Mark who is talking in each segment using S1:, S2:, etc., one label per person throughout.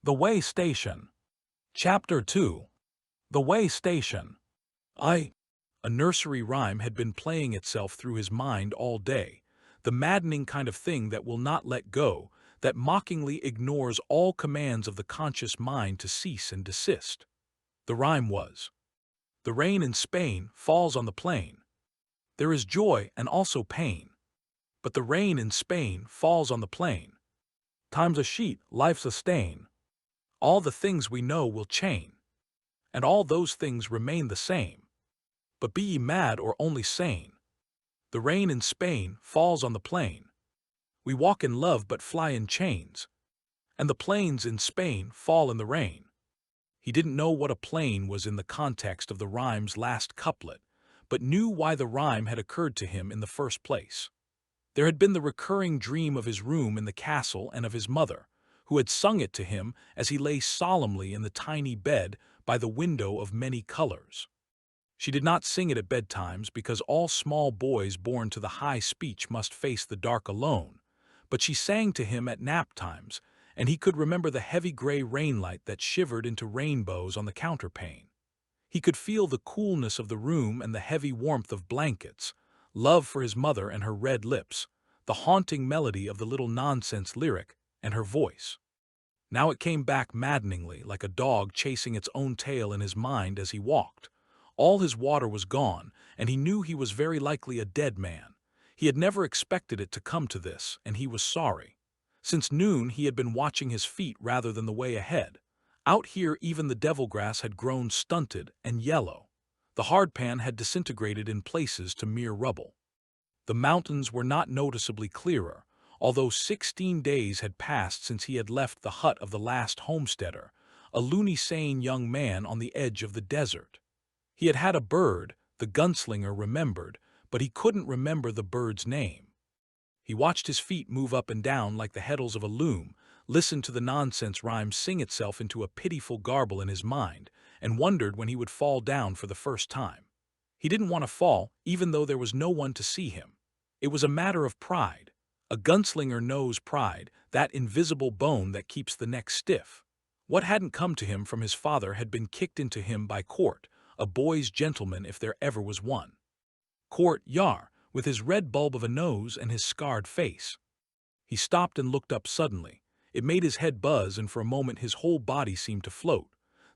S1: The Way Station. Chapter 2. The Way Station. A nursery rhyme had been playing itself through his mind all day, the maddening kind of thing that will not let go, that mockingly ignores all commands of the conscious mind to cease and desist. The rhyme was: the rain in Spain falls on the plain. There is joy and also pain. But the rain in Spain falls on the plain. Time's a sheet, life's a stain. All the things we know will chain, and all those things remain the same. But be ye mad or only sane, the rain in Spain falls on the plain. We walk in love but fly in chains, and the plains in Spain fall in the rain. He didn't know what a plain was in the context of the rhyme's last couplet, but knew why the rhyme had occurred to him in the first place. There had been the recurring dream of his room in the castle and of his mother, who had sung it to him as he lay solemnly in the tiny bed by the window of many colors. She did not sing it at bedtimes because all small boys born to the high speech must face the dark alone, but she sang to him at nap times, and he could remember the heavy gray rainlight that shivered into rainbows on the counterpane. He could feel the coolness of the room and the heavy warmth of blankets, love for his mother and her red lips, the haunting melody of the little nonsense lyric, and her voice. Now it came back maddeningly, like a dog chasing its own tail in his mind as he walked. All his water was gone, and he knew he was very likely a dead man. He had never expected it to come to this, and he was sorry. Since noon he had been watching his feet rather than the way ahead. Out here even the devilgrass had grown stunted and yellow. The hardpan had disintegrated in places to mere rubble. The mountains were not noticeably clearer, although 16 days had passed since he had left the hut of the last homesteader, a loony sane young man on the edge of the desert. He had had a bird, the Gunslinger remembered, but he couldn't remember the bird's name. He watched his feet move up and down like the heddles of a loom, listened to the nonsense rhyme sing itself into a pitiful garble in his mind, and wondered when he would fall down for the first time. He didn't want to fall, even though there was no one to see him. It was a matter of pride. A gunslinger knows pride, that invisible bone that keeps the neck stiff. What hadn't come to him from his father had been kicked into him by Court, a boy's gentleman if there ever was one. Court Yar, with his red bulb of a nose and his scarred face. He stopped and looked up suddenly. It made his head buzz, and for a moment his whole body seemed to float.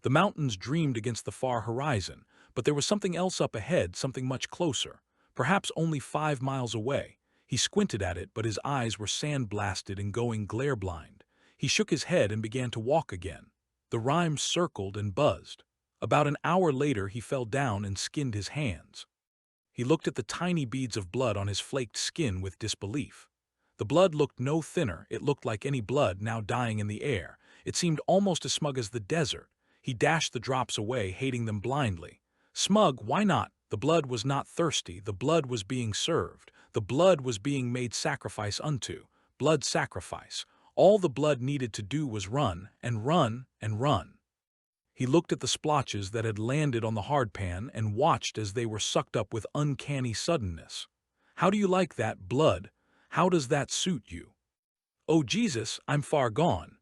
S1: The mountains dreamed against the far horizon, but there was something else up ahead, something much closer, perhaps only 5 miles away. He squinted at it, but his eyes were sandblasted and going glare-blind. He shook his head and began to walk again. The rhyme circled and buzzed. About an hour later he fell down and skinned his hands. He looked at the tiny beads of blood on his flaked skin with disbelief. The blood looked no thinner, it looked like any blood now dying in the air. It seemed almost as smug as the desert. He dashed the drops away, hating them blindly. Smug, why not? The blood was not thirsty, the blood was being served. The blood was being made sacrifice unto. Blood sacrifice. All the blood needed to do was run, and run, and run. He looked at the splotches that had landed on the hardpan and watched as they were sucked up with uncanny suddenness. How do you like that, blood? How does that suit you? Oh Jesus, I'm far gone.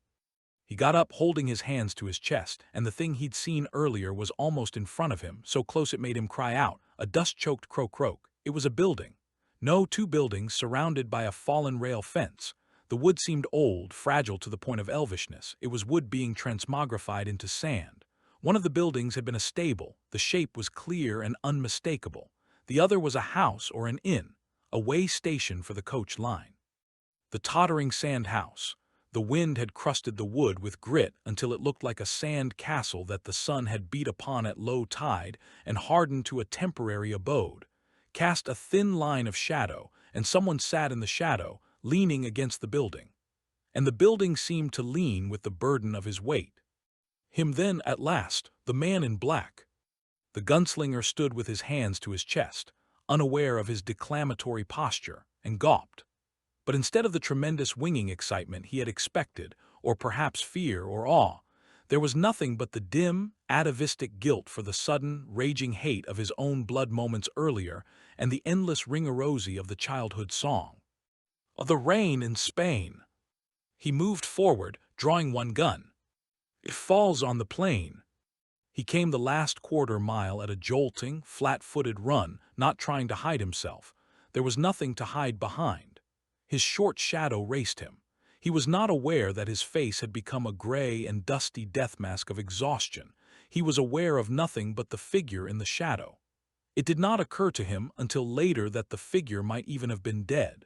S1: He got up holding his hands to his chest, and the thing he'd seen earlier was almost in front of him, so close it made him cry out, a dust-choked croak-croak. It was a building. No, 2 buildings surrounded by a fallen rail fence. The wood seemed old, fragile to the point of elvishness. It was wood being transmogrified into sand. One of the buildings had been a stable. The shape was clear and unmistakable. The other was a house or an inn, a way station for the coach line. The tottering sand house. The wind had crusted the wood with grit until it looked like a sand castle that the sun had beat upon at low tide and hardened to a temporary abode. Cast a thin line of shadow, and someone sat in the shadow, leaning against the building. And the building seemed to lean with the burden of his weight. Him then, at last, the man in black. The gunslinger stood with his hands to his chest, unaware of his declamatory posture, and gawped. But instead of the tremendous winging excitement he had expected, or perhaps fear or awe, there was nothing but the dim, atavistic guilt for the sudden, raging hate of his own blood moments earlier and the endless ring-a-rosy of the childhood song. The rain in Spain. He moved forward, drawing one gun. It falls on the plain. He came the last quarter mile at a jolting, flat-footed run, not trying to hide himself. There was nothing to hide behind. His short shadow raced him. He was not aware that his face had become a gray and dusty death mask of exhaustion. He was aware of nothing but the figure in the shadow. It did not occur to him until later that the figure might even have been dead.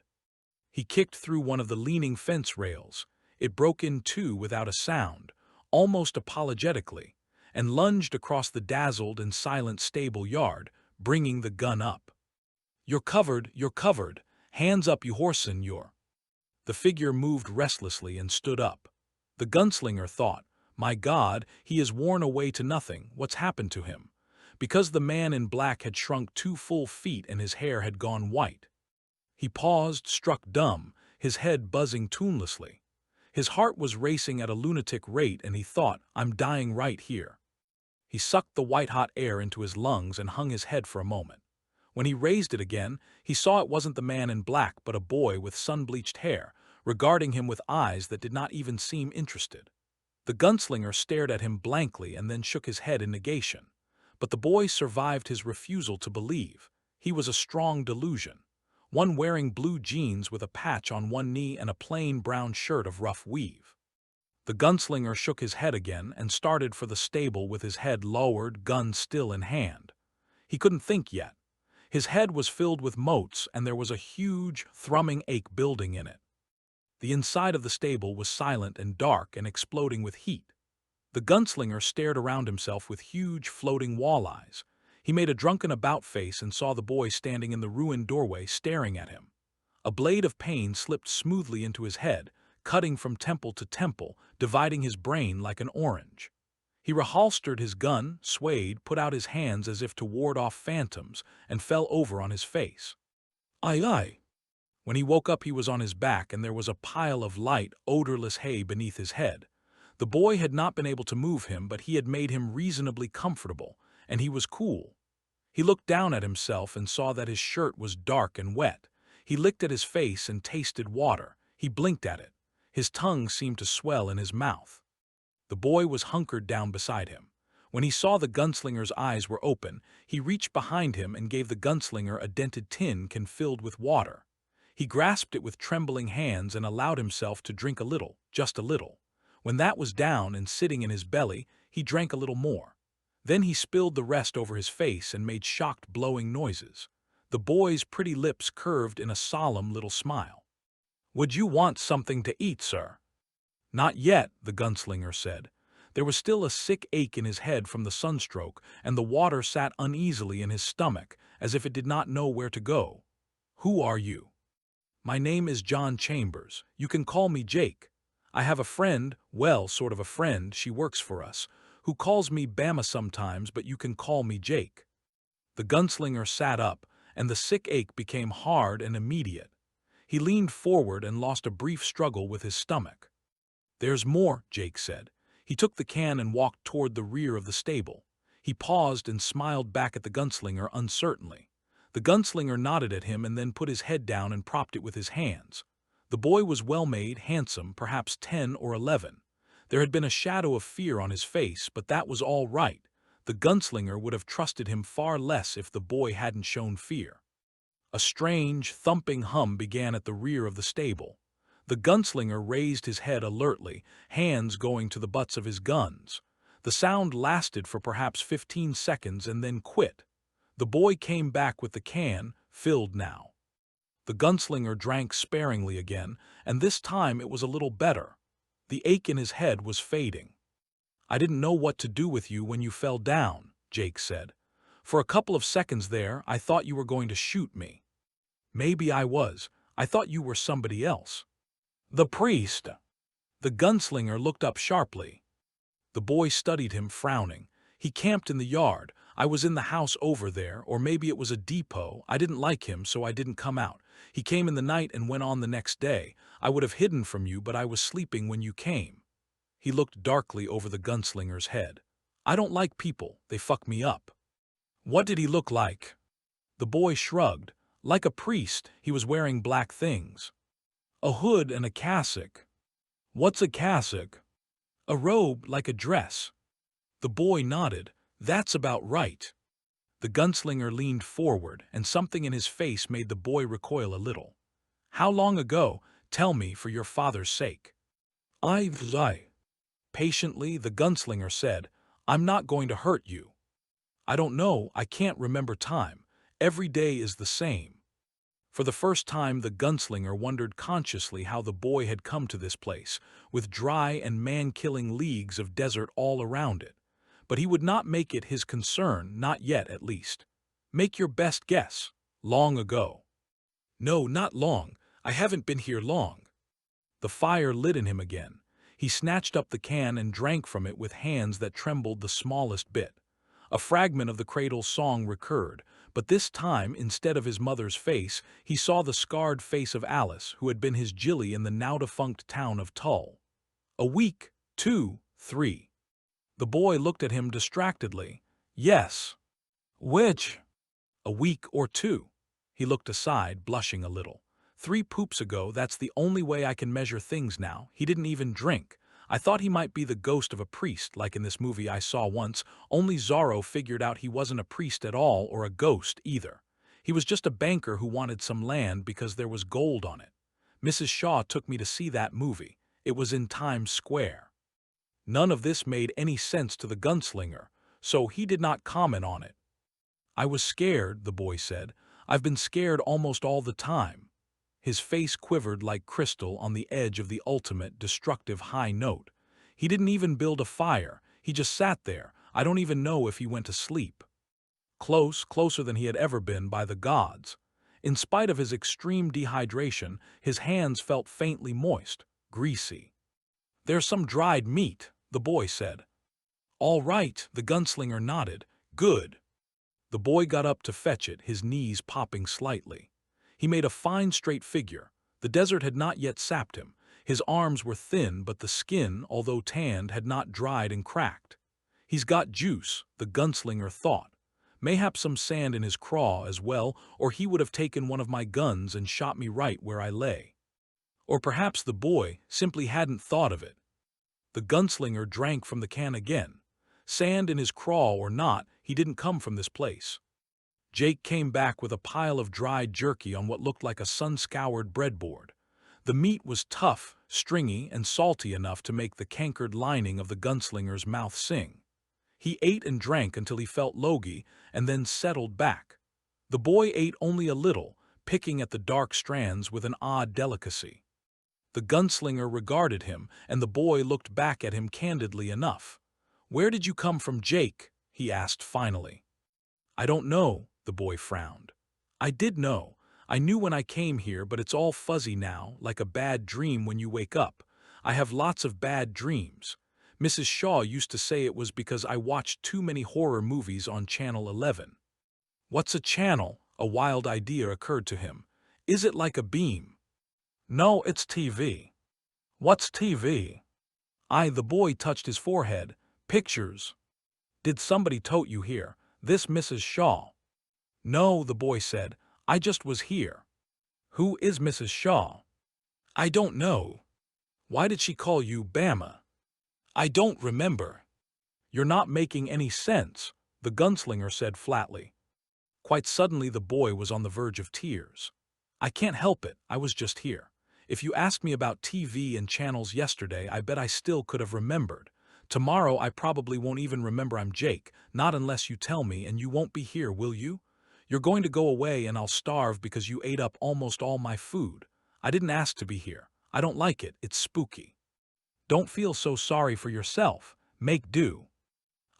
S1: He kicked through one of the leaning fence rails. It broke in two without a sound, almost apologetically, and lunged across the dazzled and silent stable yard, bringing the gun up. You're covered. Hands up, you whoreson, you're. The figure moved restlessly and stood up. The gunslinger thought, my God, he is worn away to nothing, what's happened to him? Because the man in black had shrunk 2 full feet and his hair had gone white. He paused, struck dumb, his head buzzing tunelessly. His heart was racing at a lunatic rate and he thought, I'm dying right here. He sucked the white-hot air into his lungs and hung his head for a moment. When he raised it again, he saw it wasn't the man in black but a boy with sun-bleached hair, regarding him with eyes that did not even seem interested. The gunslinger stared at him blankly and then shook his head in negation. But the boy survived his refusal to believe. He was a strong delusion. One wearing blue jeans with a patch on one knee and a plain brown shirt of rough weave. The gunslinger shook his head again and started for the stable with his head lowered, gun still in hand. He couldn't think yet. His head was filled with motes and there was a huge, thrumming ache building in it. The inside of the stable was silent and dark and exploding with heat. The gunslinger stared around himself with huge, floating walleyes. He made a drunken about-face and saw the boy standing in the ruined doorway staring at him. A blade of pain slipped smoothly into his head, cutting from temple to temple, dividing his brain like an orange. He reholstered his gun, swayed, put out his hands as if to ward off phantoms, and fell over on his face. Aye. When he woke up he was on his back and there was a pile of light, odorless hay beneath his head. The boy had not been able to move him, but he had made him reasonably comfortable, and he was cool. He looked down at himself and saw that his shirt was dark and wet. He licked at his face and tasted water. He blinked at it. His tongue seemed to swell in his mouth. The boy was hunkered down beside him. When he saw the gunslinger's eyes were open, he reached behind him and gave the gunslinger a dented tin can filled with water. He grasped it with trembling hands and allowed himself to drink a little, just a little. When that was down and sitting in his belly, he drank a little more. Then he spilled the rest over his face and made shocked blowing noises. The boy's pretty lips curved in a solemn little smile. Would you want something to eat, sir? Not yet, the gunslinger said. There was still a sick ache in his head from the sunstroke, and the water sat uneasily in his stomach, as if it did not know where to go. Who are you? My name is John Chambers. You can call me Jake. I have a friend, well, sort of a friend, she works for us, who calls me Bama sometimes, but you can call me Jake. The gunslinger sat up, and the sick ache became hard and immediate. He leaned forward and lost a brief struggle with his stomach. There's more, Jake said. He took the can and walked toward the rear of the stable. He paused and smiled back at the gunslinger uncertainly. The gunslinger nodded at him and then put his head down and propped it with his hands. The boy was well-made, handsome, perhaps 10 or 11. There had been a shadow of fear on his face, but that was all right. The gunslinger would have trusted him far less if the boy hadn't shown fear. A strange, thumping hum began at the rear of the stable. The gunslinger raised his head alertly, hands going to the butts of his guns. The sound lasted for perhaps 15 seconds and then quit. The boy came back with the can, filled now. The gunslinger drank sparingly again, and this time it was a little better. The ache in his head was fading. I didn't know what to do with you when you fell down, Jake said. For a couple of seconds there, I thought you were going to shoot me. Maybe I was. I thought you were somebody else. The priest. The gunslinger looked up sharply. The boy studied him, frowning. He camped in the yard. I was in the house over there, or maybe it was a depot. I didn't like him, so I didn't come out. He came in the night and went on the next day. I would have hidden from you, but I was sleeping when you came. He looked darkly over the gunslinger's head. I don't like people. They fuck me up. What did he look like? The boy shrugged. Like a priest, he was wearing black things. A hood and a cassock. What's a cassock? A robe like a dress. The boy nodded. That's about right. The gunslinger leaned forward, and something in his face made the boy recoil a little. How long ago? Tell me for your father's sake. I. Patiently, the gunslinger said, I'm not going to hurt you. I don't know, I can't remember time. Every day is the same. For the first time, the gunslinger wondered consciously how the boy had come to this place, with dry and man-killing leagues of desert all around it. But he would not make it his concern, not yet at least. Make your best guess. Long ago. No, not long. I haven't been here long. The fire lit in him again. He snatched up the can and drank from it with hands that trembled the smallest bit. A fragment of the cradle's song recurred, but this time, instead of his mother's face, he saw the scarred face of Alice, who had been his Jilly in the now-defunct town of Tull. A week, 2, 3. The boy looked at him distractedly. Yes. Which? A week or 2. He looked aside, blushing a little. 3 poops ago, that's the only way I can measure things now. He didn't even drink. I thought he might be the ghost of a priest, like in this movie I saw once, only Zorro figured out he wasn't a priest at all or a ghost either. He was just a banker who wanted some land because there was gold on it. Mrs. Shaw took me to see that movie. It was in Times Square. None of this made any sense to the gunslinger, so he did not comment on it. I was scared, the boy said. I've been scared almost all the time. His face quivered like crystal on the edge of the ultimate destructive high note. He didn't even build a fire. He just sat there. I don't even know if he went to sleep. Closer than he had ever been by the gods. In spite of his extreme dehydration, his hands felt faintly moist, greasy. There's some dried meat, the boy said. All right, the gunslinger nodded. Good. The boy got up to fetch it, his knees popping slightly. He made a fine straight figure. The desert had not yet sapped him. His arms were thin, but the skin, although tanned, had not dried and cracked. He's got juice, the gunslinger thought. Mayhap some sand in his craw as well, or he would have taken one of my guns and shot me right where I lay. Or perhaps the boy simply hadn't thought of it. The gunslinger drank from the can again. Sand in his craw or not, he didn't come from this place. Jake came back with a pile of dried jerky on what looked like a sun-scoured breadboard. The meat was tough, stringy, and salty enough to make the cankered lining of the gunslinger's mouth sing. He ate and drank until he felt logy, and then settled back. The boy ate only a little, picking at the dark strands with an odd delicacy. The gunslinger regarded him, and the boy looked back at him candidly enough. "Where did you come from, Jake?" he asked finally. "I don't know," the boy frowned. "I did know. I knew when I came here, but it's all fuzzy now, like a bad dream when you wake up. I have lots of bad dreams. Mrs. Shaw used to say it was because I watched too many horror movies on Channel 11. What's a channel? A wild idea occurred to him. Is it like a beam? No, it's TV. What's TV? The boy touched his forehead. Pictures. Did somebody tote you here? This Mrs. Shaw? No, the boy said. I just was here. Who is Mrs. Shaw? I don't know. Why did she call you Bama? I don't remember. You're not making any sense, the gunslinger said flatly. Quite suddenly the boy was on the verge of tears. I can't help it, I was just here. If you asked me about TV and channels yesterday, I bet I still could have remembered. Tomorrow I probably won't even remember I'm Jake, not unless you tell me, and you won't be here, will you? You're going to go away and I'll starve because you ate up almost all my food. I didn't ask to be here. I don't like it, it's spooky. Don't feel so sorry for yourself. Make do.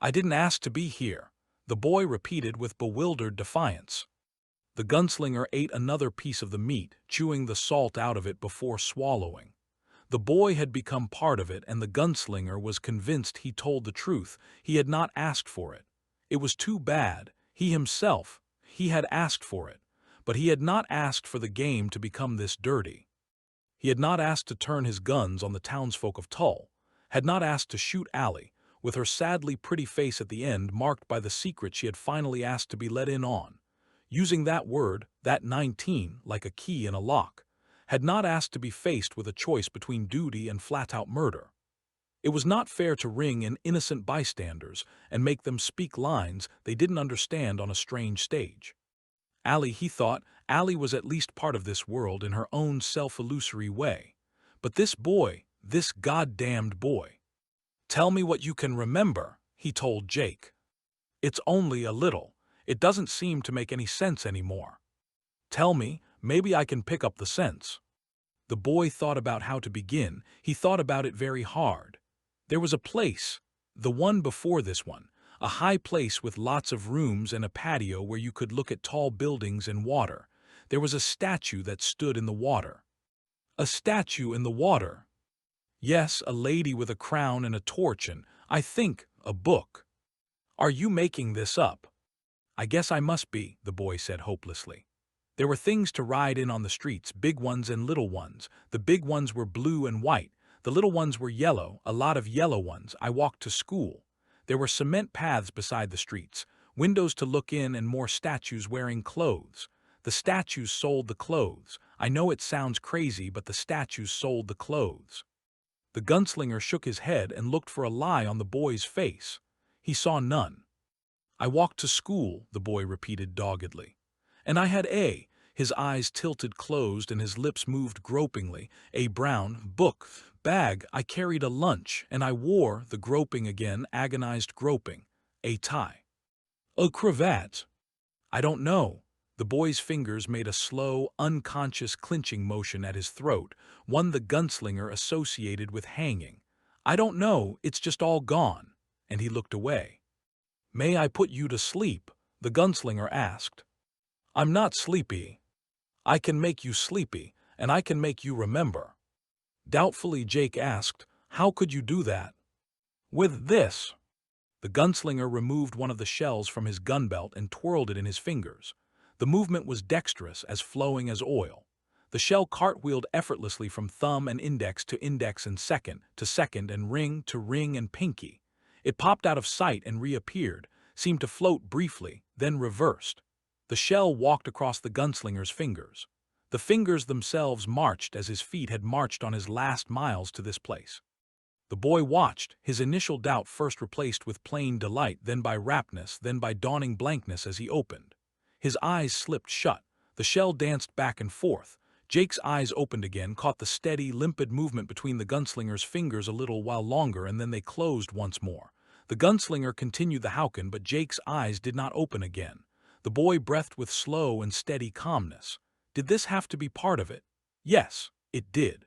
S1: I didn't ask to be here, the boy repeated with bewildered defiance. The gunslinger ate another piece of the meat, chewing the salt out of it before swallowing. The boy had become part of it, and the gunslinger was convinced he told the truth. He had not asked for it. It was too bad. He had asked for it, but he had not asked for the game to become this dirty. He had not asked to turn his guns on the townsfolk of Tull, had not asked to shoot Allie, with her sadly pretty face at the end marked by the secret she had finally asked to be let in on. Using that word, that 19, like a key in a lock, had not asked to be faced with a choice between duty and flat-out murder. It was not fair to ring in innocent bystanders and make them speak lines they didn't understand on a strange stage. Allie, he thought, Allie was at least part of this world in her own self-illusory way. But this boy, this goddamned boy. "Tell me what you can remember," he told Jake. "It's only a little. It doesn't seem to make any sense anymore. Tell me, maybe I can pick up the sense." The boy thought about how to begin. He thought about it very hard. There was a place, the one before this one, a high place with lots of rooms and a patio where you could look at tall buildings and water. There was a statue that stood in the water. A statue in the water? Yes, a lady with a crown and a torch and, I think, a book. "Are you making this up?" "I guess I must be," the boy said hopelessly. There were things to ride in on the streets, big ones and little ones. The big ones were blue and white. The little ones were yellow, a lot of yellow ones. I walked to school. There were cement paths beside the streets, windows to look in and more statues wearing clothes. The statues sold the clothes. I know it sounds crazy, but the statues sold the clothes. The gunslinger shook his head and looked for a lie on the boy's face. He saw none. "I walked to school," the boy repeated doggedly. "And I had a," his eyes tilted closed and his lips moved gropingly, "a brown book bag. I carried a lunch, and I wore," the groping again, agonized groping, "a tie." "A cravat?" "I don't know." The boy's fingers made a slow, unconscious clinching motion at his throat, one the gunslinger associated with hanging. "I don't know, it's just all gone." And he looked away. "May I put you to sleep?" the gunslinger asked. "I'm not sleepy." "I can make you sleepy, and I can make you remember." Doubtfully Jake asked, "How could you do that?" "With this." The gunslinger removed one of the shells from his gun belt and twirled it in his fingers. The movement was dexterous, as flowing as oil. The shell cartwheeled effortlessly from thumb and index and second to second and ring to ring and pinky. It popped out of sight and reappeared, seemed to float briefly, then reversed. The shell walked across the gunslinger's fingers. The fingers themselves marched as his feet had marched on his last miles to this place. The boy watched, his initial doubt first replaced with plain delight, then by raptness, then by dawning blankness as he opened. His eyes slipped shut. The shell danced back and forth. Jake's eyes opened again, caught the steady, limpid movement between the gunslinger's fingers a little while longer, and then they closed once more. The gunslinger continued the howkin, but Jake's eyes did not open again. The boy breathed with slow and steady calmness. Did this have to be part of it? Yes, it did.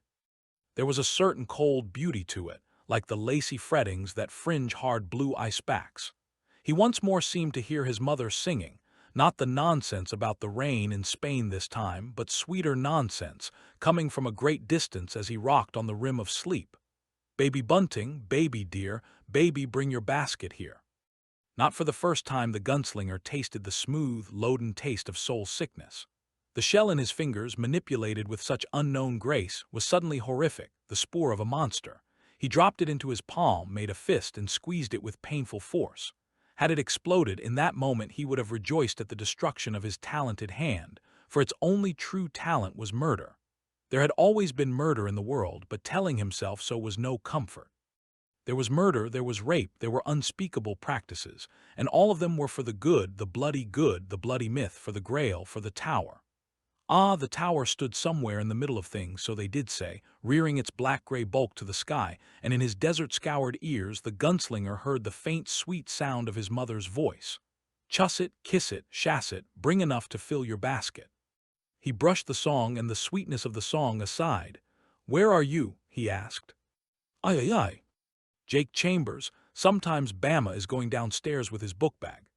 S1: There was a certain cold beauty to it, like the lacy frettings that fringe hard blue ice backs. He once more seemed to hear his mother singing, not the nonsense about the rain in Spain this time, but sweeter nonsense, coming from a great distance as he rocked on the rim of sleep. "Baby Bunting, baby dear, baby bring your basket here." Not for the first time the gunslinger tasted the smooth, loaden taste of soul sickness. The shell in his fingers, manipulated with such unknown grace, was suddenly horrific, the spore of a monster. He dropped it into his palm, made a fist, and squeezed it with painful force. Had it exploded, in that moment he would have rejoiced at the destruction of his talented hand, for its only true talent was murder. There had always been murder in the world, but telling himself so was no comfort. There was murder, there was rape, there were unspeakable practices, and all of them were for the good, the bloody myth, for the Grail, for the Tower. Ah, the tower stood somewhere in the middle of things, so they did say, rearing its black-gray bulk to the sky, and in his desert-scoured ears the gunslinger heard the faint, sweet sound of his mother's voice. "Chuss it, kiss it, shass it, bring enough to fill your basket." He brushed the song and the sweetness of the song aside. "Where are you?" he asked. "Aye, aye, aye." Jake Chambers, sometimes Bama, is going downstairs with his book bag.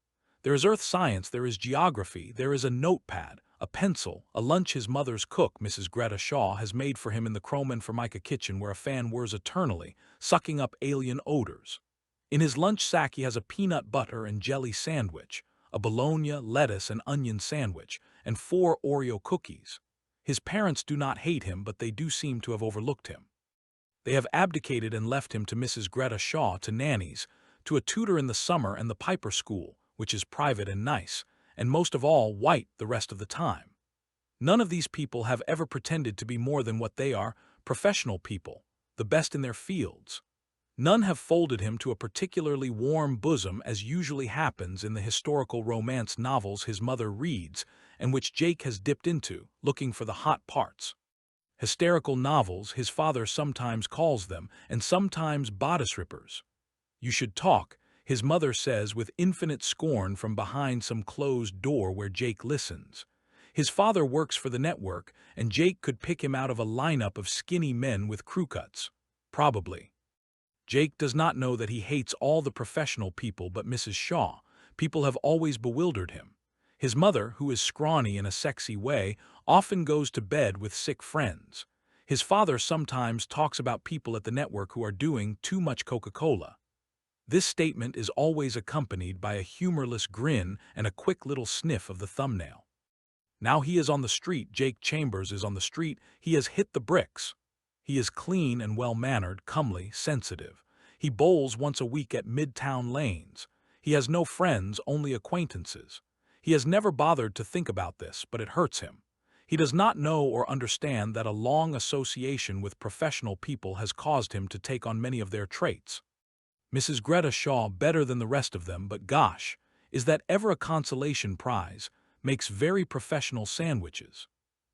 S1: There is earth science, there is geography, there is a notepad, a pencil, a lunch his mother's cook, Mrs. Greta Shaw, has made for him in the Croman Formica kitchen where a fan whirs eternally, sucking up alien odors. In his lunch sack he has a peanut butter and jelly sandwich, a bologna, lettuce, and onion sandwich, and 4 Oreo cookies. His parents do not hate him, but they do seem to have overlooked him. They have abdicated and left him to Mrs. Greta Shaw, to nannies, to a tutor in the summer and the Piper School, which is private and nice, and most of all white the rest of the time. None of these people have ever pretended to be more than what they are, professional people, the best in their fields. None have folded him to a particularly warm bosom as usually happens in the historical romance novels his mother reads and which Jake has dipped into, looking for the hot parts. Hysterical novels, his father sometimes calls them, and sometimes bodice rippers. You should talk, his mother says with infinite scorn from behind some closed door where Jake listens. His father works for the network, and Jake could pick him out of a lineup of skinny men with crew cuts. Probably. Jake does not know that he hates all the professional people but Mrs. Shaw. People have always bewildered him. His mother, who is scrawny in a sexy way, often goes to bed with sick friends. His father sometimes talks about people at the network who are doing too much Coca-Cola. This statement is always accompanied by a humorless grin and a quick little sniff of the thumbnail. Now he is on the street. Jake Chambers is on the street. He has hit the bricks. He is clean and well-mannered, comely, sensitive. He bowls once a week at Midtown Lanes. He has no friends, only acquaintances. He has never bothered to think about this, but it hurts him. He does not know or understand that a long association with professional people has caused him to take on many of their traits. Mrs. Greta Shaw, better than the rest of them, but gosh, is that ever a consolation prize, makes very professional sandwiches.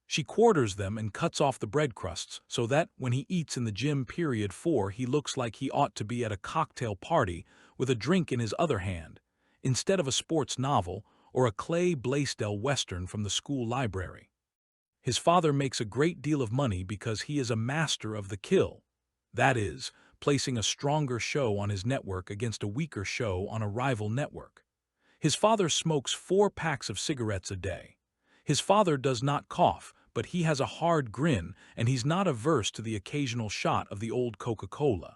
S1: She quarters them and cuts off the bread crusts so that, when he eats in the gym period 4, he looks like he ought to be at a cocktail party with a drink in his other hand, instead of a sports novel or a Clay Blaisdell Western from the school library. His father makes a great deal of money because he is a master of the kill. That is, placing a stronger show on his network against a weaker show on a rival network. His father smokes 4 packs of cigarettes a day. His father does not cough, but he has a hard grin, and he's not averse to the occasional shot of the old Coca-Cola.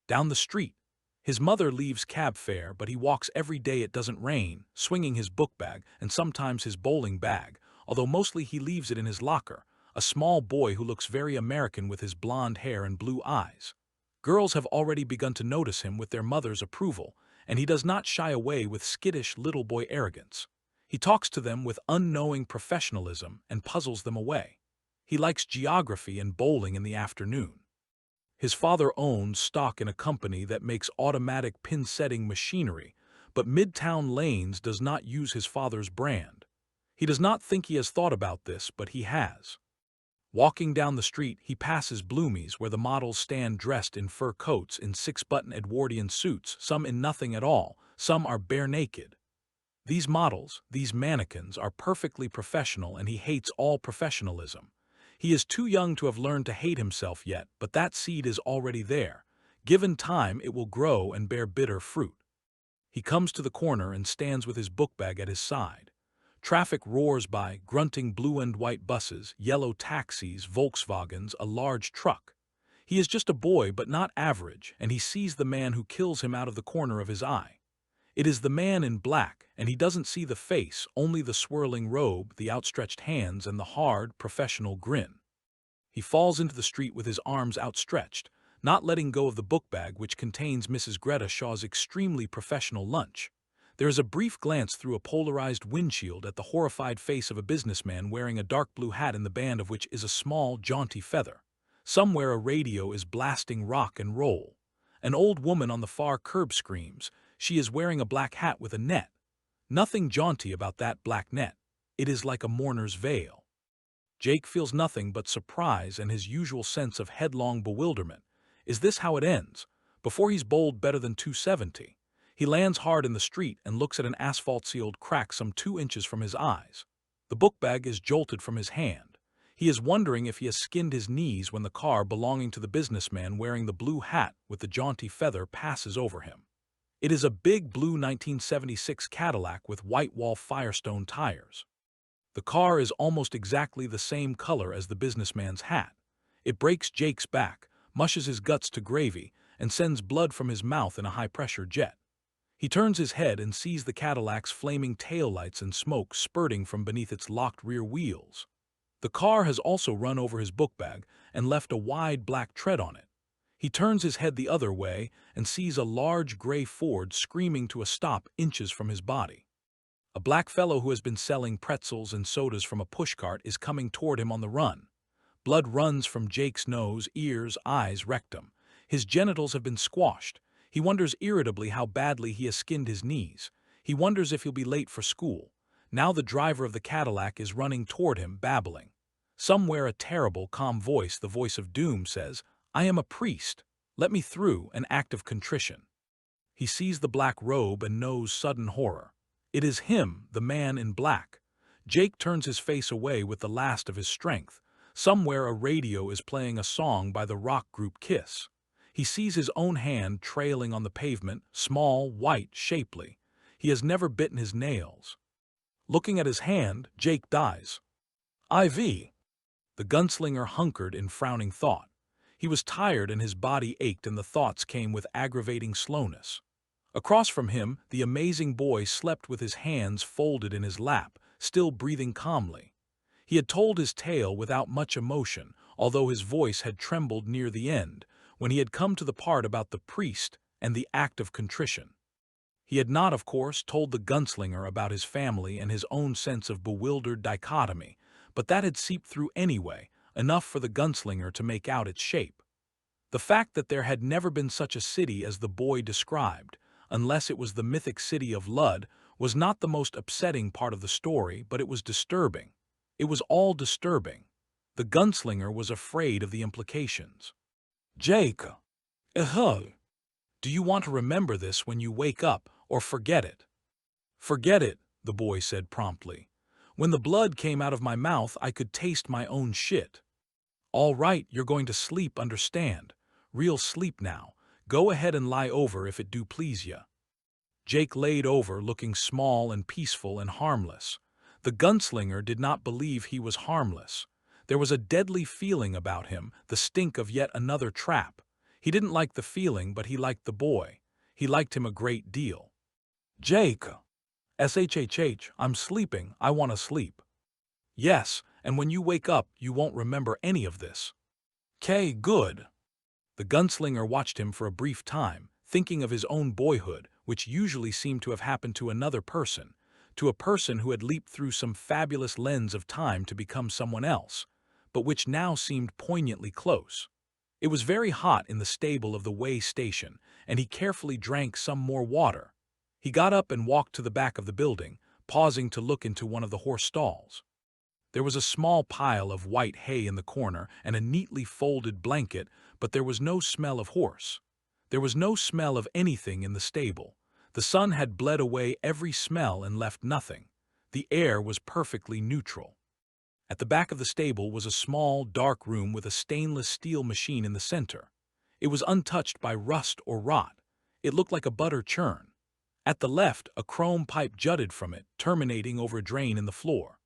S1: Down the street, his mother leaves cab fare, but he walks every day it doesn't rain, swinging his book bag and sometimes his bowling bag, although mostly he leaves it in his locker, a small boy who looks very American with his blonde hair and blue eyes. Girls have already begun to notice him with their mother's approval, and he does not shy away with skittish little boy arrogance. He talks to them with unknowing professionalism and puzzles them away. He likes geography and bowling in the afternoon. His father owns stock in a company that makes automatic pin-setting machinery, but Midtown Lanes does not use his father's brand. He does not think he has thought about this, but he has. Walking down the street, he passes Bloomie's, where the models stand dressed in fur coats in 6-button Edwardian suits, some in nothing at all, some are bare naked. These models, these mannequins, are perfectly professional, and he hates all professionalism. He is too young to have learned to hate himself yet, but that seed is already there. Given time, it will grow and bear bitter fruit. He comes to the corner and stands with his book bag at his side. Traffic roars by, grunting blue and white buses, yellow taxis, Volkswagens, a large truck. He is just a boy, but not average, and he sees the man who kills him out of the corner of his eye. It is the man in black, and he doesn't see the face, only the swirling robe, the outstretched hands, and the hard, professional grin. He falls into the street with his arms outstretched, not letting go of the book bag which contains Mrs. Greta Shaw's extremely professional lunch. There is a brief glance through a polarized windshield at the horrified face of a businessman wearing a dark blue hat in the band of which is a small, jaunty feather. Somewhere a radio is blasting rock and roll. An old woman on the far curb screams. She is wearing a black hat with a net. Nothing jaunty about that black net. It is like a mourner's veil. Jake feels nothing but surprise and his usual sense of headlong bewilderment. Is this how it ends? Before he's bowled better than 270. He lands hard in the street and looks at an asphalt-sealed crack some 2 inches from his eyes. The book bag is jolted from his hand. He is wondering if he has skinned his knees when the car belonging to the businessman wearing the blue hat with the jaunty feather passes over him. It is a big blue 1976 Cadillac with white wall Firestone tires. The car is almost exactly the same color as the businessman's hat. It breaks Jake's back, mushes his guts to gravy, and sends blood from his mouth in a high-pressure jet. He turns his head and sees the Cadillac's flaming taillights and smoke spurting from beneath its locked rear wheels. The car has also run over his book bag and left a wide black tread on it. He turns his head the other way and sees a large gray Ford screaming to a stop inches from his body. A black fellow who has been selling pretzels and sodas from a pushcart is coming toward him on the run. Blood runs from Jake's nose, ears, eyes, rectum. His genitals have been squashed. He wonders irritably how badly he has skinned his knees. He wonders if he'll be late for school. Now the driver of the Cadillac is running toward him, babbling. Somewhere a terrible, calm voice, the voice of doom, says, "I am a priest. Let me through," an act of contrition. He sees the black robe and knows sudden horror. It is him, the man in black. Jake turns his face away with the last of his strength. Somewhere a radio is playing a song by the rock group Kiss. He sees his own hand trailing on the pavement, small, white, shapely. He has never bitten his nails. Looking at his hand, Jake dies. IV. The gunslinger hunkered in frowning thought. He was tired and his body ached, and the thoughts came with aggravating slowness. Across from him, the amazing boy slept with his hands folded in his lap, still breathing calmly. He had told his tale without much emotion, although his voice had trembled near the end, when he had come to the part about the priest and the act of contrition. He had not, of course, told the gunslinger about his family and his own sense of bewildered dichotomy, but that had seeped through anyway, enough for the gunslinger to make out its shape. The fact that there had never been such a city as the boy described, unless it was the mythic city of Lud, was not the most upsetting part of the story, but it was disturbing. It was all disturbing. The gunslinger was afraid of the implications. Jake, do you want to remember this when you wake up, or forget it? Forget it, the boy said promptly. When the blood came out of my mouth, I could taste my own shit. All right, you're going to sleep, understand? Real sleep now. Go ahead and lie over if it do please ya. Jake laid over, looking small and peaceful and harmless. The gunslinger did not believe he was harmless. There was a deadly feeling about him, the stink of yet another trap. He didn't like the feeling, but he liked the boy. He liked him a great deal. Jake, SHHH, I'm sleeping, I want to sleep. Yes, and when you wake up, you won't remember any of this. K, good. The gunslinger watched him for a brief time, thinking of his own boyhood, which usually seemed to have happened to another person, to a person who had leaped through some fabulous lens of time to become someone else, but which now seemed poignantly close. It was very hot in the stable of the way station, and he carefully drank some more water. He got up and walked to the back of the building, pausing to look into one of the horse stalls. There was a small pile of white hay in the corner and a neatly folded blanket, but there was no smell of horse. There was no smell of anything in the stable. The sun had bled away every smell and left nothing. The air was perfectly neutral. At the back of the stable was a small, dark room with a stainless steel machine in the center. It was untouched by rust or rot. It looked like a butter churn. At the left, a chrome pipe jutted from it, terminating over a drain in the floor.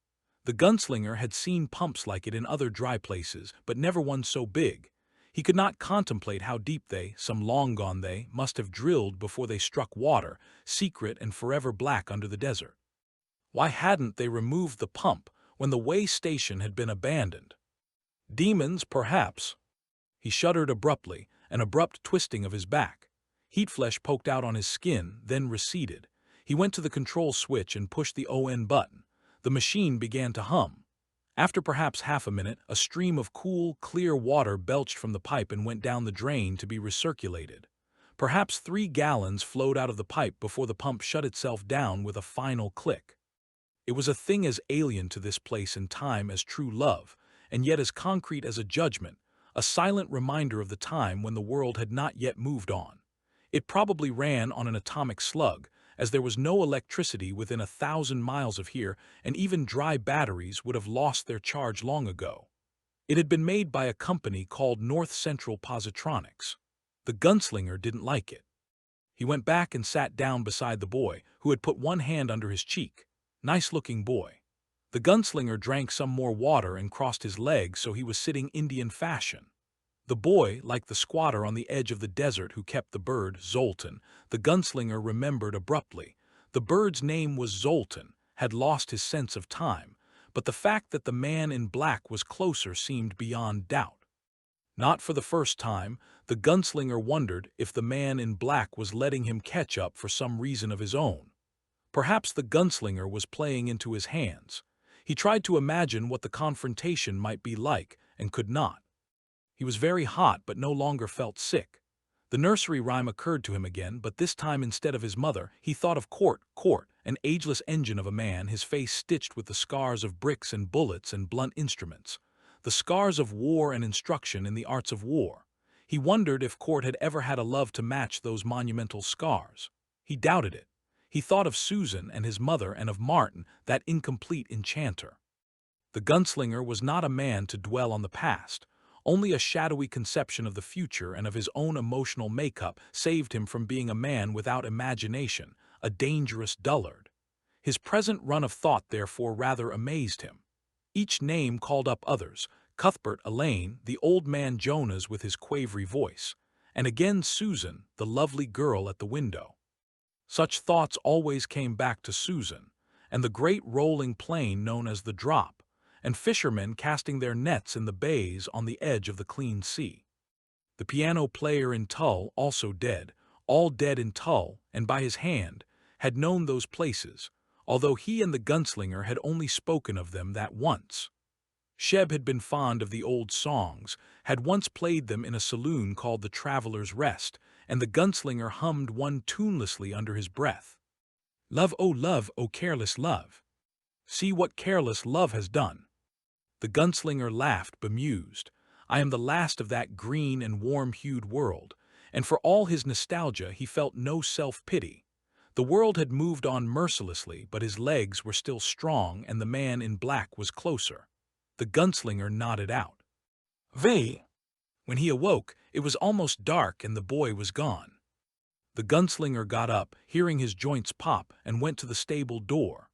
S1: The gunslinger had seen pumps like it in other dry places, but never one so big. He could not contemplate how deep they, some long gone they, must have drilled before they struck water, secret and forever black under the desert. Why hadn't they removed the pump when the way station had been abandoned? Demons, perhaps. He shuddered abruptly, an abrupt twisting of his back. Heat flesh poked out on his skin, then receded. He went to the control switch and pushed the ON button. The machine began to hum. After perhaps half a minute, a stream of cool, clear water belched from the pipe and went down the drain to be recirculated. Perhaps 3 gallons flowed out of the pipe before the pump shut itself down with a final click. It was a thing as alien to this place and time as true love, and yet as concrete as a judgment, a silent reminder of the time when the world had not yet moved on. It probably ran on an atomic slug, as there was no electricity within 1,000 miles of here, and even dry batteries would have lost their charge long ago. It had been made by a company called North Central Positronics. The gunslinger didn't like it. He went back and sat down beside the boy, who had put one hand under his cheek. Nice-looking boy. The gunslinger drank some more water and crossed his legs so he was sitting Indian fashion. The boy, like the squatter on the edge of the desert who kept the bird, Zoltan, the gunslinger remembered abruptly. The bird's name was Zoltan, had lost his sense of time, but the fact that the man in black was closer seemed beyond doubt. Not for the first time, the gunslinger wondered if the man in black was letting him catch up for some reason of his own. Perhaps the gunslinger was playing into his hands. He tried to imagine what the confrontation might be like, and could not. He was very hot but no longer felt sick. The nursery rhyme occurred to him again, but this time instead of his mother, he thought of Court, an ageless engine of a man, his face stitched with the scars of bricks and bullets and blunt instruments, the scars of war and instruction in the arts of war. He wondered if Court had ever had a love to match those monumental scars. He doubted it. He thought of Susan and his mother and of Martin, that incomplete enchanter. The gunslinger was not a man to dwell on the past. Only a shadowy conception of the future and of his own emotional makeup saved him from being a man without imagination, a dangerous dullard. His present run of thought therefore rather amazed him. Each name called up others: Cuthbert, Elaine, the old man Jonas with his quavery voice, and again Susan, the lovely girl at the window. Such thoughts always came back to Susan, and the great rolling plain known as the drop, and fishermen casting their nets in the bays on the edge of the clean sea. The piano player in Tull, also dead, all dead in Tull, and by his hand, had known those places, although he and the gunslinger had only spoken of them that once. Sheb had been fond of the old songs, had once played them in a saloon called the Traveller's Rest, and the gunslinger hummed one tunelessly under his breath. Love, oh careless love. See what careless love has done. The gunslinger laughed, bemused. I am the last of that green and warm-hued world, and for all his nostalgia he felt no self-pity. The world had moved on mercilessly, but his legs were still strong and the man in black was closer. The gunslinger nodded out. Ve. When he awoke, it was almost dark and the boy was gone. The gunslinger got up, hearing his joints pop, and went to the stable door.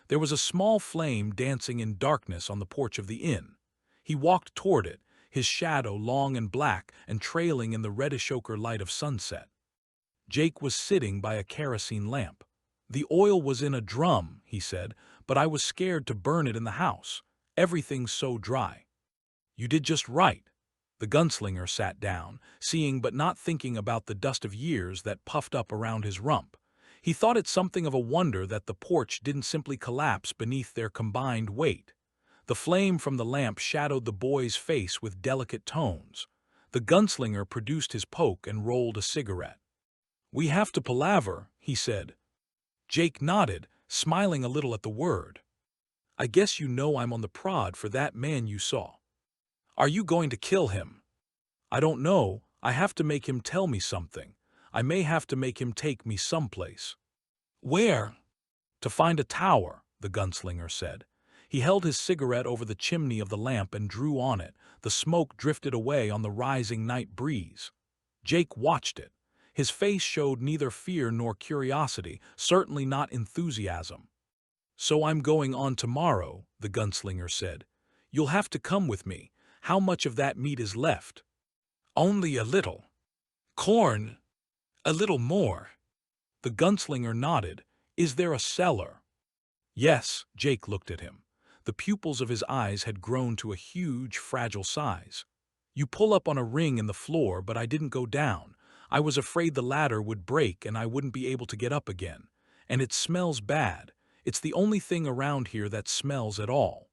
S1: There was a small flame dancing in darkness on the porch of the inn. He walked toward it, his shadow long and black and trailing in the reddish-ochre light of sunset. Jake was sitting by a kerosene lamp. The oil was in a drum, he said, but I was scared to burn it in the house. Everything's so dry. You did just right. The gunslinger sat down, seeing but not thinking about the dust of years that puffed up around his rump. He thought it something of a wonder that the porch didn't simply collapse beneath their combined weight. The flame from the lamp shadowed the boy's face with delicate tones. The gunslinger produced his poke and rolled a cigarette. We have to palaver, he said. Jake nodded, smiling a little at the word. I guess you know I'm on the prod for that man you saw. Are you going to kill him? I don't know. I have to make him tell me something. I may have to make him take me someplace. Where? To find a tower, the gunslinger said. He held his cigarette over the chimney of the lamp and drew on it. The smoke drifted away on the rising night breeze. Jake watched it. His face showed neither fear nor curiosity, certainly not enthusiasm. So I'm going on tomorrow, the gunslinger said. You'll have to come with me. How much of that meat is left? Only a little. Corn? A little more. The gunslinger nodded. Is there a cellar? Yes, Jake looked at him. The pupils of his eyes had grown to a huge, fragile size. You pull up on a ring in the floor, but I didn't go down. I was afraid the ladder would break and I wouldn't be able to get up again. And it smells bad. It's the only thing around here that smells at all.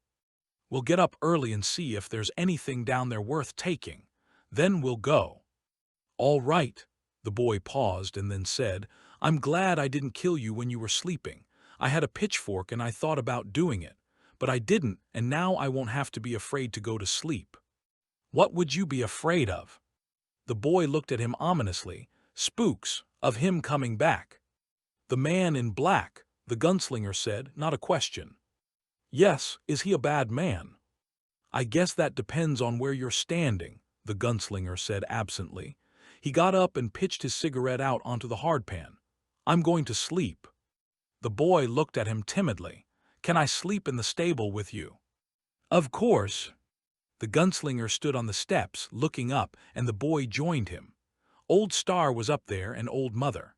S1: We'll get up early and see if there's anything down there worth taking. Then we'll go. All right. The boy paused and then said, I'm glad I didn't kill you when you were sleeping. I had a pitchfork and I thought about doing it. But I didn't, and now I won't have to be afraid to go to sleep. What would you be afraid of? The boy looked at him ominously. Spooks, of him coming back. The man in black, the gunslinger said, not a question. Yes, is he a bad man? I guess that depends on where you're standing, the gunslinger said absently. He got up and pitched his cigarette out onto the hardpan. I'm going to sleep. The boy looked at him timidly. Can I sleep in the stable with you? Of course. The gunslinger stood on the steps, looking up, and the boy joined him. Old Star was up there and Old Mother.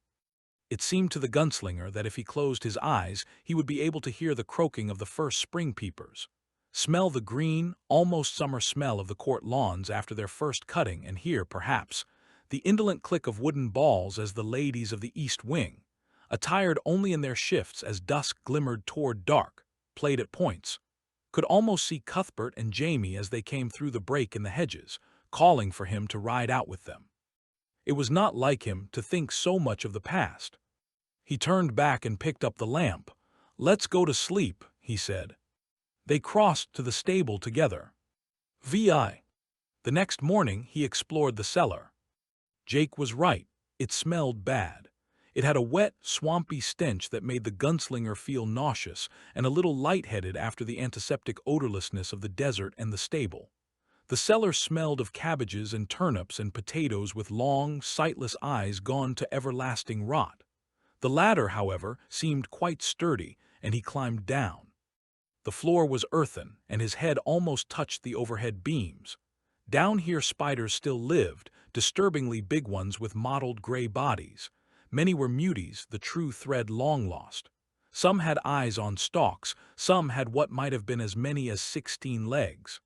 S1: It seemed to the gunslinger that if he closed his eyes, he would be able to hear the croaking of the first spring peepers, smell the green, almost summer smell of the court lawns after their first cutting, and hear, perhaps, the indolent click of wooden balls as the ladies of the East Wing, attired only in their shifts as dusk glimmered toward dark, played at points, could almost see Cuthbert and Jamie as they came through the break in the hedges, calling for him to ride out with them. It was not like him to think so much of the past. He turned back and picked up the lamp. "Let's go to sleep," he said. They crossed to the stable together. The next morning he explored the cellar. Jake was right. It smelled bad. It had a wet, swampy stench that made the gunslinger feel nauseous and a little lightheaded after the antiseptic odorlessness of the desert and the stable. The cellar smelled of cabbages and turnips and potatoes with long, sightless eyes gone to everlasting rot. The latter, however, seemed quite sturdy, and he climbed down. The floor was earthen, and his head almost touched the overhead beams. Down here spiders still lived, disturbingly big ones with mottled gray bodies. Many were muties, the true thread long lost. Some had eyes on stalks, some had what might have been as many as 16 legs.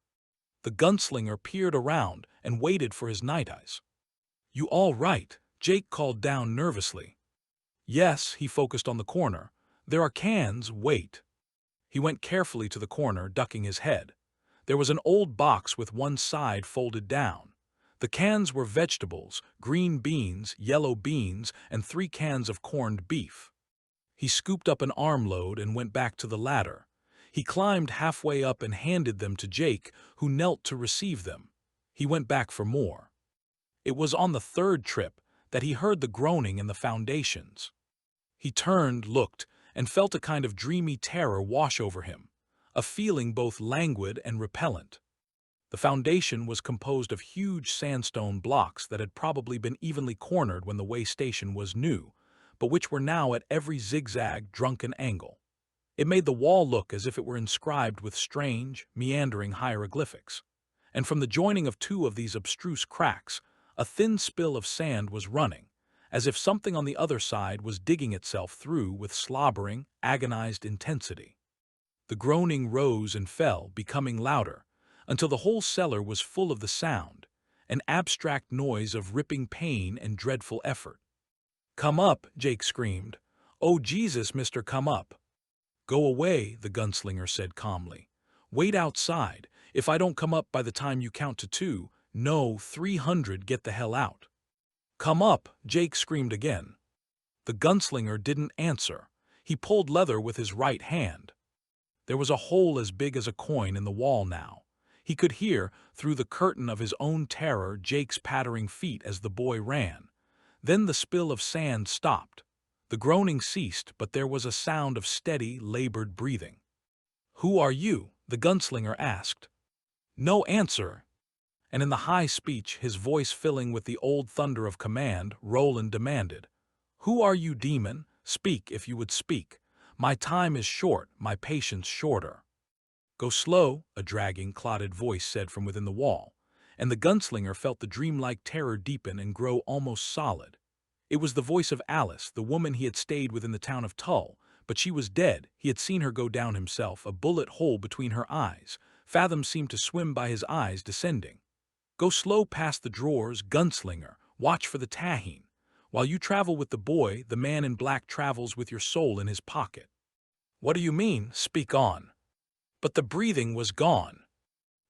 S1: The gunslinger peered around and waited for his night eyes. "You all right?" Jake called down nervously. "Yes," he focused on the corner. "There are cans, wait." He went carefully to the corner, ducking his head. There was an old box with one side folded down. The cans were vegetables, green beans, yellow beans, and 3 cans of corned beef. He scooped up an armload and went back to the ladder. He climbed halfway up and handed them to Jake, who knelt to receive them. He went back for more. It was on the 3rd trip that he heard the groaning in the foundations. He turned, looked, and felt a kind of dreamy terror wash over him, a feeling both languid and repellent. The foundation was composed of huge sandstone blocks that had probably been evenly cornered when the way station was new, but which were now at every zigzag, drunken angle. It made the wall look as if it were inscribed with strange, meandering hieroglyphics. And from the joining of 2 of these abstruse cracks, a thin spill of sand was running, as if something on the other side was digging itself through with slobbering, agonized intensity. The groaning rose and fell, becoming louder, until the whole cellar was full of the sound, an abstract noise of ripping pain and dreadful effort. "Come up," Jake screamed. "Oh, Jesus, mister, come up." "Go away," the gunslinger said calmly. "Wait outside. If I don't come up by the time you count to 2, no, 300, get the hell out." "Come up," Jake screamed again. The gunslinger didn't answer. He pulled leather with his right hand. There was a hole as big as a coin in the wall now. He could hear, through the curtain of his own terror, Jake's pattering feet as the boy ran. Then the spill of sand stopped. The groaning ceased, but there was a sound of steady, labored breathing. "Who are you?" the gunslinger asked. No answer. And in the high speech, his voice filling with the old thunder of command, Roland demanded, "Who are you, demon? Speak if you would speak. My time is short, my patience shorter." "Go slow," a dragging, clotted voice said from within the wall, and the gunslinger felt the dreamlike terror deepen and grow almost solid. It was the voice of Alice, the woman he had stayed with in the town of Tull, but she was dead. He had seen her go down himself, a bullet hole between her eyes. Fathoms seemed to swim by his eyes, descending. "Go slow past the drawers, gunslinger. Watch for the tahine. While you travel with the boy, the man in black travels with your soul in his pocket." "What do you mean? Speak on." But the breathing was gone.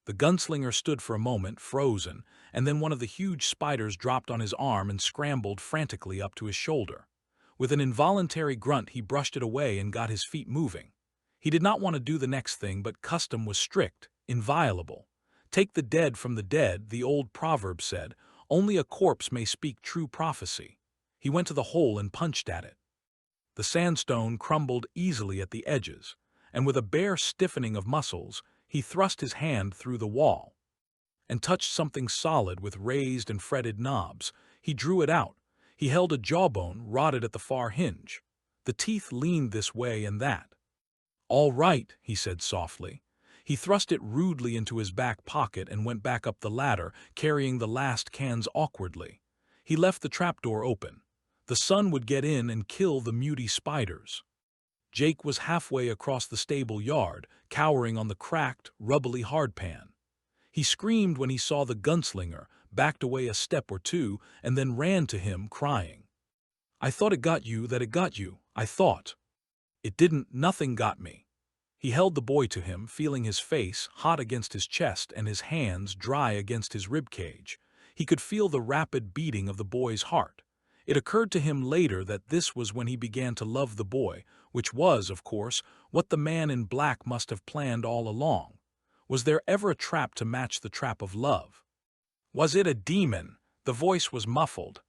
S1: The gunslinger stood for a moment, frozen, and then one of the huge spiders dropped on his arm and scrambled frantically up to his shoulder. With an involuntary grunt, he brushed it away and got his feet moving. He did not want to do the next thing, but custom was strict, inviolable. "Take the dead from the dead," the old proverb said. "Only a corpse may speak true prophecy." He went to the hole and punched at it. The sandstone crumbled easily at the edges, and with a bare stiffening of muscles, he thrust his hand through the wall and touched something solid with raised and fretted knobs. He drew it out. He held a jawbone rotted at the far hinge. The teeth leaned this way and that. "All right," he said softly. He thrust it rudely into his back pocket and went back up the ladder, carrying the last cans awkwardly. He left the trapdoor open. The sun would get in and kill the muty spiders. Jake was halfway across the stable yard, cowering on the cracked, rubbly hardpan. He screamed when he saw the gunslinger, backed away a step or 2, and then ran to him, crying, "I thought it got you, that it got you, I thought." "It didn't, nothing got me." He held the boy to him, feeling his face, hot against his chest, and his hands, dry against his ribcage. He could feel the rapid beating of the boy's heart. It occurred to him later that this was when he began to love the boy, which was, of course, what the man in black must have planned all along. Was there ever a trap to match the trap of love? Was it a demon? The voice was muffled.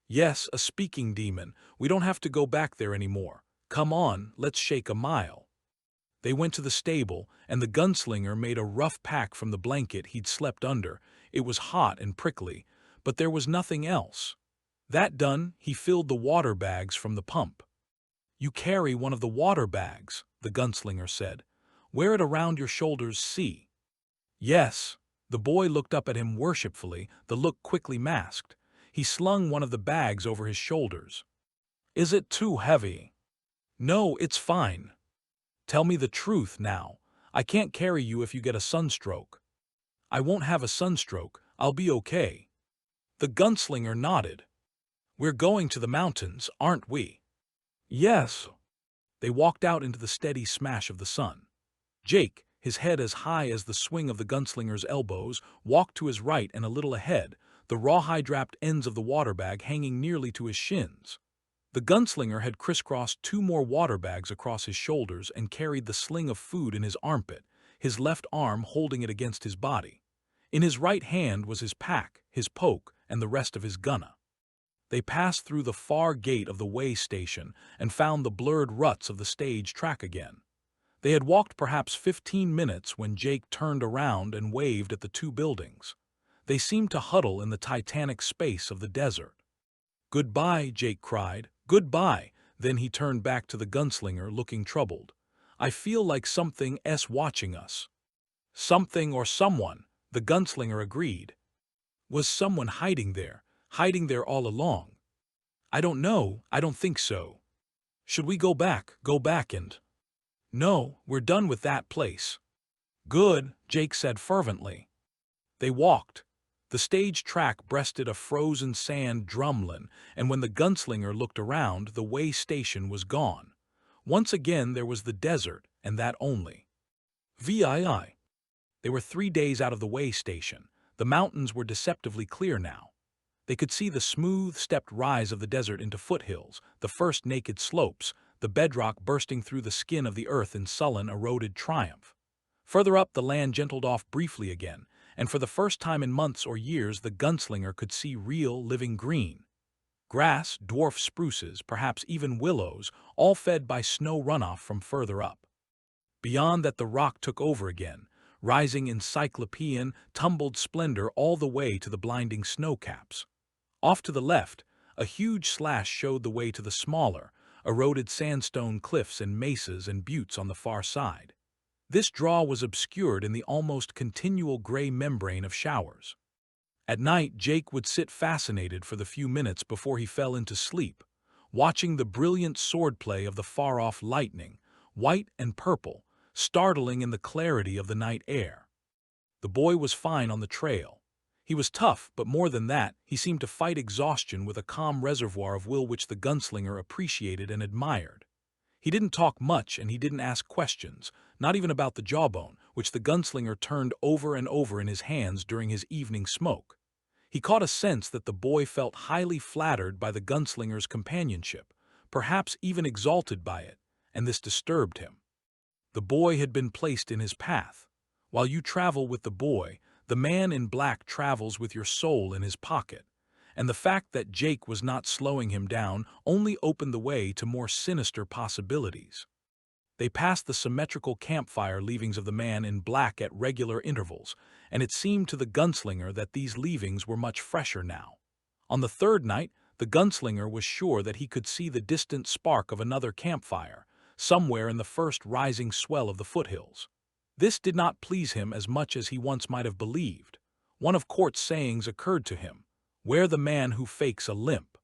S1: Yes, a speaking demon. We don't have to go back there anymore. Come on, let's shake a mile. They went to the stable, and the gunslinger made a rough pack from the blanket he'd slept under. It was hot and prickly, but there was nothing else. That done, he filled the water bags from the pump. You carry one of the water bags, the gunslinger said. Wear it around your shoulders, see? Yes. The boy looked up at him worshipfully, the look quickly masked. He slung one of the bags over his shoulders. Is it too heavy? No, it's fine. Tell me the truth now. I can't carry you if you get a sunstroke. I won't have a sunstroke. I'll be okay. The gunslinger nodded. We're going to the mountains, aren't we? Yes. They walked out into the steady smash of the sun. Jake, his head as high as the swing of the gunslinger's elbows, walked to his right and a little ahead, the rawhide-wrapped ends of the water bag hanging nearly to his shins. The gunslinger had crisscrossed 2 more water bags across his shoulders and carried the sling of food in his armpit, his left arm holding it against his body. In his right hand was his pack, his poke, and the rest of his gunna. They passed through the far gate of the way station and found the blurred ruts of the stage track again. They had walked perhaps 15 minutes when Jake turned around and waved at the 2 buildings. They seemed to huddle in the titanic space of the desert. Goodbye, Jake cried. Goodbye. Then he turned back to the gunslinger, looking troubled. I feel like something's watching us. Something or someone, the gunslinger agreed. Was someone hiding there all along? I don't know, I don't think so. Should we go back and... No, we're done with that place. Good, Jake said fervently. They walked. The stage track breasted a frozen sand drumlin, and when the gunslinger looked around, the way station was gone. Once again there was the desert, and that only. VII. They were 3 days out of the way station. The mountains were deceptively clear now. They could see the smooth, stepped rise of the desert into foothills, the first naked slopes, the bedrock bursting through the skin of the earth in sullen, eroded triumph. Further up, the land gentled off briefly again, and for the first time in months or years the gunslinger could see real, living green. Grass, dwarf spruces, perhaps even willows, all fed by snow runoff from further up. Beyond that the rock took over again, rising in cyclopean, tumbled splendor all the way to the blinding snowcaps. Off to the left, a huge slash showed the way to the smaller, eroded sandstone cliffs and mesas and buttes on the far side. This draw was obscured in the almost continual gray membrane of showers. At night, Jake would sit fascinated for the few minutes before he fell into sleep, watching the brilliant swordplay of the far-off lightning, white and purple, startling in the clarity of the night air. The boy was fine on the trail. He was tough, but more than that, he seemed to fight exhaustion with a calm reservoir of will which the gunslinger appreciated and admired. He didn't talk much and he didn't ask questions, not even about the jawbone, which the gunslinger turned over and over in his hands during his evening smoke. He caught a sense that the boy felt highly flattered by the gunslinger's companionship, perhaps even exalted by it, and this disturbed him. The boy had been placed in his path. While you travel with the boy, the man in black travels with your soul in his pocket, and the fact that Jake was not slowing him down only opened the way to more sinister possibilities. They passed the symmetrical campfire leavings of the man in black at regular intervals, and it seemed to the gunslinger that these leavings were much fresher now. On the 3rd night, the gunslinger was sure that he could see the distant spark of another campfire, somewhere in the first rising swell of the foothills. This did not please him as much as he once might have believed. One of Court's sayings occurred to him: "Where the man who fakes a limp."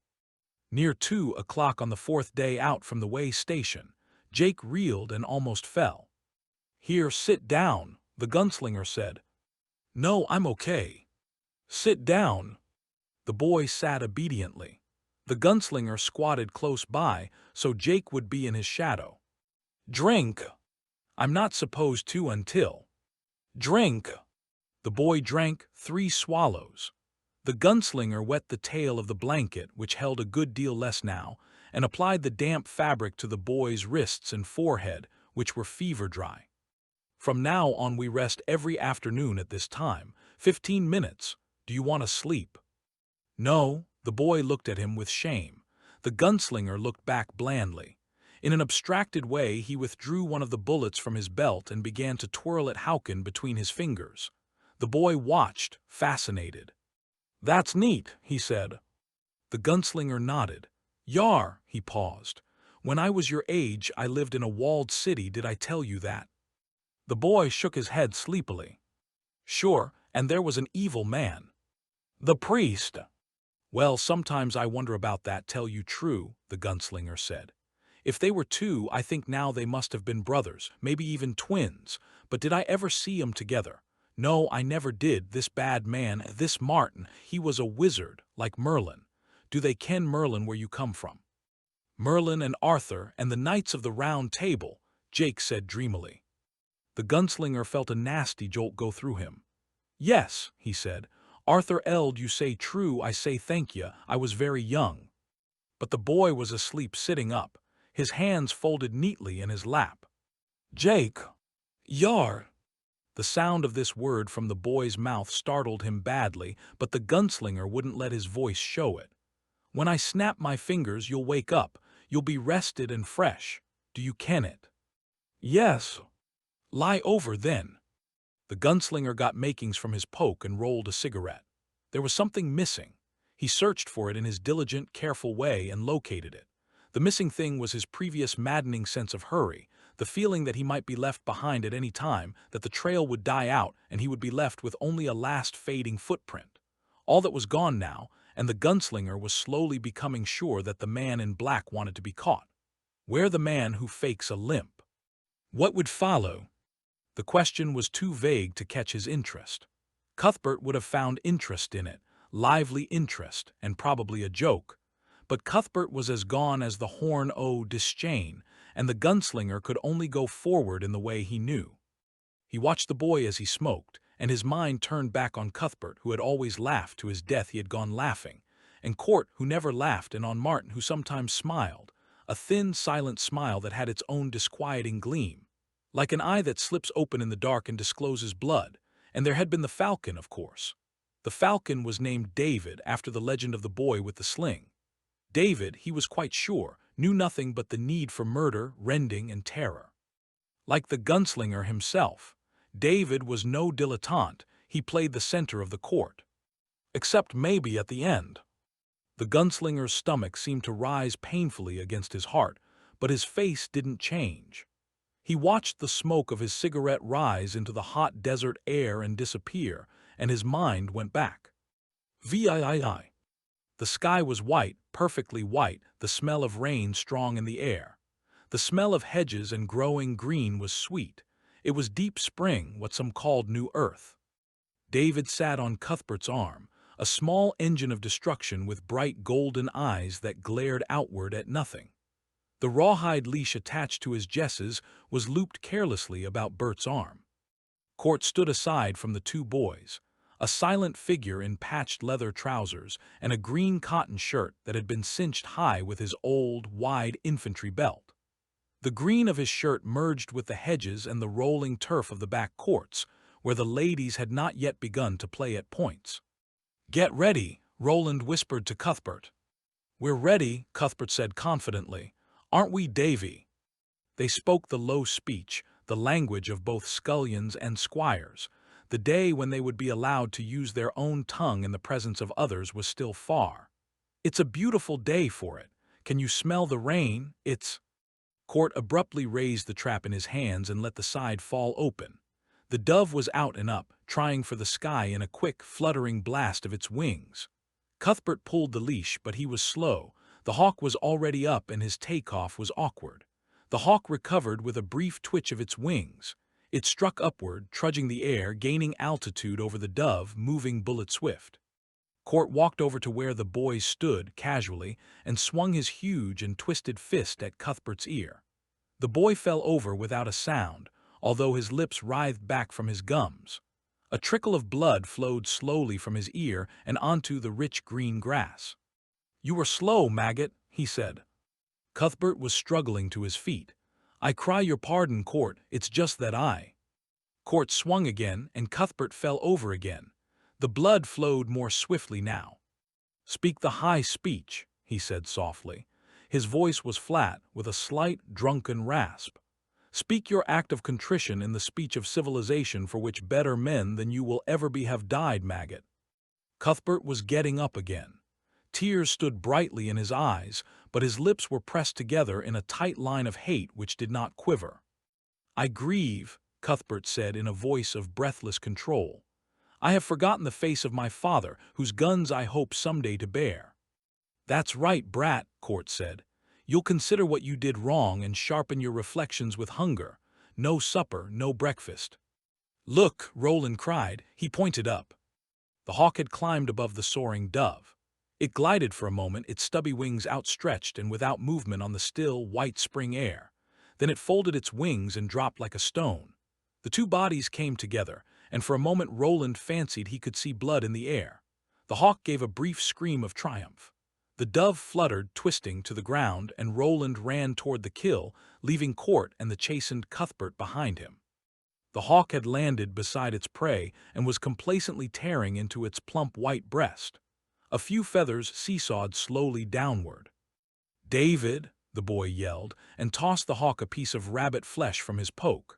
S1: Near 2 o'clock on the 4th day out from the way station, Jake reeled and almost fell. "Here, sit down," the gunslinger said. "No, I'm okay." "Sit down." The boy sat obediently. The gunslinger squatted close by, so Jake would be in his shadow. "Drink." "I'm not supposed to until." "Drink." The boy drank 3 swallows. The gunslinger wet the tail of the blanket, which held a good deal less now, and applied the damp fabric to the boy's wrists and forehead, which were fever-dry. "From now on we rest every afternoon at this time, 15 minutes. Do you want to sleep?" "No." The boy looked at him with shame. The gunslinger looked back blandly. In an abstracted way he withdrew one of the bullets from his belt and began to twirl it Hauken between his fingers. The boy watched, fascinated. "That's neat," he said. The gunslinger nodded. "Yar," he paused. "When I was your age I lived in a walled city, did I tell you that?" The boy shook his head sleepily. "Sure, and there was an evil man." "The priest." "Well, sometimes I wonder about that, tell you true," the gunslinger said. "If they were two, I think now they must have been brothers, maybe even twins, but did I ever see 'em together? No, I never did. This bad man, this Martin, he was a wizard, like Merlin. Do they ken Merlin where you come from?" "Merlin and Arthur and the Knights of the Round Table," Jake said dreamily. The gunslinger felt a nasty jolt go through him. "Yes," he said. "Arthur Eld, you say true, I say thank ye, I was very young." But the boy was asleep sitting up, his hands folded neatly in his lap. "Jake." "Yar." The sound of this word from the boy's mouth startled him badly, but the gunslinger wouldn't let his voice show it. "When I snap my fingers you'll wake up, you'll be rested and fresh. Do you ken it?" "Yes." "Lie over then." The gunslinger got makings from his poke and rolled a cigarette. There was something missing. He searched for it in his diligent, careful way and located it. The missing thing was his previous maddening sense of hurry, the feeling that he might be left behind at any time, that the trail would die out and he would be left with only a last fading footprint. All that was gone now, and the gunslinger was slowly becoming sure that the man in black wanted to be caught. Where the man who fakes a limp? What would follow? The question was too vague to catch his interest. Cuthbert would have found interest in it, lively interest, and probably a joke. But Cuthbert was as gone as the horn o' Dischain, and the gunslinger could only go forward in the way he knew. He watched the boy as he smoked, and his mind turned back on Cuthbert, who had always laughed to his death he had gone laughing, and Court, who never laughed, and on Martin, who sometimes smiled, a thin, silent smile that had its own disquieting gleam, like an eye that slips open in the dark and discloses blood. And there had been the falcon, of course. The falcon was named David after the legend of the boy with the sling. David, he was quite sure, knew nothing but the need for murder, rending, and terror. Like the gunslinger himself, David was no dilettante, he played the center of the court. Except maybe at the end. The gunslinger's stomach seemed to rise painfully against his heart, but his face didn't change. He watched the smoke of his cigarette rise into the hot desert air and disappear, and his mind went back. VIII. The sky was white, perfectly white, the smell of rain strong in the air. The smell of hedges and growing green was sweet. It was deep spring, what some called new earth. David sat on Cuthbert's arm, a small engine of destruction with bright golden eyes that glared outward at nothing. The rawhide leash attached to his jesses was looped carelessly about Bert's arm. Court stood aside from the two boys, a silent figure in patched leather trousers and a green cotton shirt that had been cinched high with his old, wide infantry belt. The green of his shirt merged with the hedges and the rolling turf of the back courts, where the ladies had not yet begun to play at points. "Get ready," Roland whispered to Cuthbert. "We're ready," Cuthbert said confidently. "Aren't we, Davy?" They spoke the low speech, the language of both scullions and squires. The day when they would be allowed to use their own tongue in the presence of others was still far. "It's a beautiful day for it. Can you smell the rain? It's—" Court abruptly raised the trap in his hands and let the side fall open. The dove was out and up, trying for the sky in a quick, fluttering blast of its wings. Cuthbert pulled the leash, but he was slow. The hawk was already up and his takeoff was awkward. The hawk recovered with a brief twitch of its wings. It struck upward, trudging the air, gaining altitude over the dove, moving bullet-swift. Court walked over to where the boys stood, casually, and swung his huge and twisted fist at Cuthbert's ear. The boy fell over without a sound, although his lips writhed back from his gums. A trickle of blood flowed slowly from his ear and onto the rich green grass. "You were slow, maggot," he said. Cuthbert was struggling to his feet. "I cry your pardon, Court, it's just that I—" Court swung again, and Cuthbert fell over again. The blood flowed more swiftly now. "Speak the high speech," he said softly. His voice was flat, with a slight, drunken rasp. "Speak your act of contrition in the speech of civilization for which better men than you will ever be have died, maggot." Cuthbert was getting up again. Tears stood brightly in his eyes, but his lips were pressed together in a tight line of hate which did not quiver. "I grieve," Cuthbert said in a voice of breathless control. "I have forgotten the face of my father, whose guns I hope someday to bear." "That's right, brat," Court said. "You'll consider what you did wrong and sharpen your reflections with hunger. No supper, no breakfast." "Look!" Roland cried. He pointed up. The hawk had climbed above the soaring dove. It glided for a moment, its stubby wings outstretched and without movement on the still, white spring air. Then it folded its wings and dropped like a stone. The two bodies came together, and for a moment Roland fancied he could see blood in the air. The hawk gave a brief scream of triumph. The dove fluttered, twisting, to the ground, and Roland ran toward the kill, leaving Court and the chastened Cuthbert behind him. The hawk had landed beside its prey and was complacently tearing into its plump white breast. A few feathers seesawed slowly downward. "David!" the boy yelled, and tossed the hawk a piece of rabbit flesh from his poke.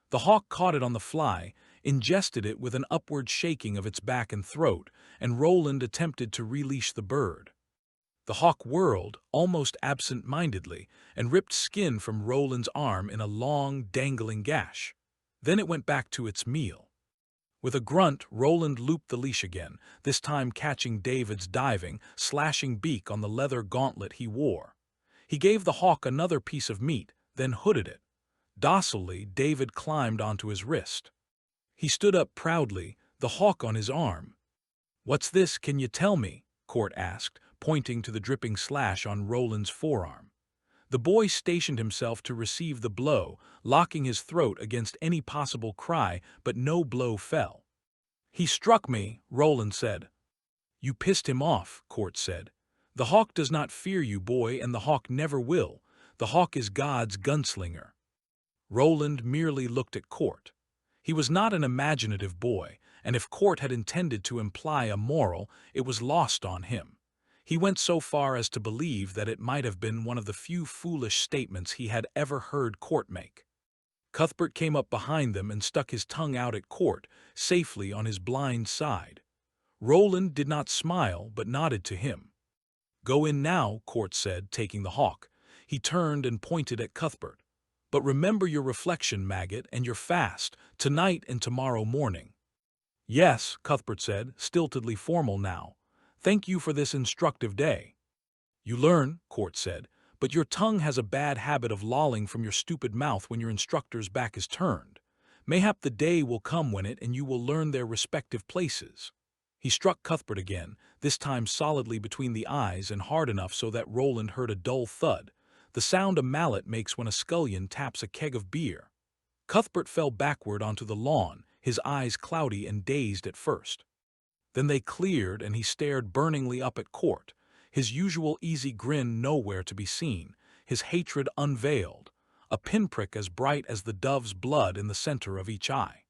S1: The hawk caught it on the fly, ingested it with an upward shaking of its back and throat, and Roland attempted to releash the bird. The hawk whirled, almost absent-mindedly, and ripped skin from Roland's arm in a long, dangling gash. Then it went back to its meal. With a grunt, Roland looped the leash again, this time catching David's diving, slashing beak on the leather gauntlet he wore. He gave the hawk another piece of meat, then hooded it. Docilely, David climbed onto his wrist. He stood up proudly, the hawk on his arm. "What's this, can you tell me?" Court asked, pointing to the dripping slash on Roland's forearm. The boy stationed himself to receive the blow, locking his throat against any possible cry, but no blow fell. "He struck me," Roland said. "You pissed him off," Court said. "The hawk does not fear you, boy, and the hawk never will. The hawk is God's gunslinger." Roland merely looked at Court. He was not an imaginative boy, and if Court had intended to imply a moral, it was lost on him. He went so far as to believe that it might have been one of the few foolish statements he had ever heard Court make. Cuthbert came up behind them and stuck his tongue out at Court, safely on his blind side. Roland did not smile, but nodded to him. "Go in now," Court said, taking the hawk. He turned and pointed at Cuthbert. "But remember your reflection, maggot, and your fast, tonight and tomorrow morning." "Yes," Cuthbert said, stiltedly formal now. "Thank you for this instructive day." "You learn," Court said, "but your tongue has a bad habit of lolling from your stupid mouth when your instructor's back is turned. Mayhap the day will come when it and you will learn their respective places." He struck Cuthbert again, this time solidly between the eyes and hard enough so that Roland heard a dull thud, the sound a mallet makes when a scullion taps a keg of beer. Cuthbert fell backward onto the lawn, his eyes cloudy and dazed at first. Then they cleared and he stared burningly up at Court, his usual easy grin nowhere to be seen, his hatred unveiled, a pinprick as bright as the dove's blood in the center of each eye.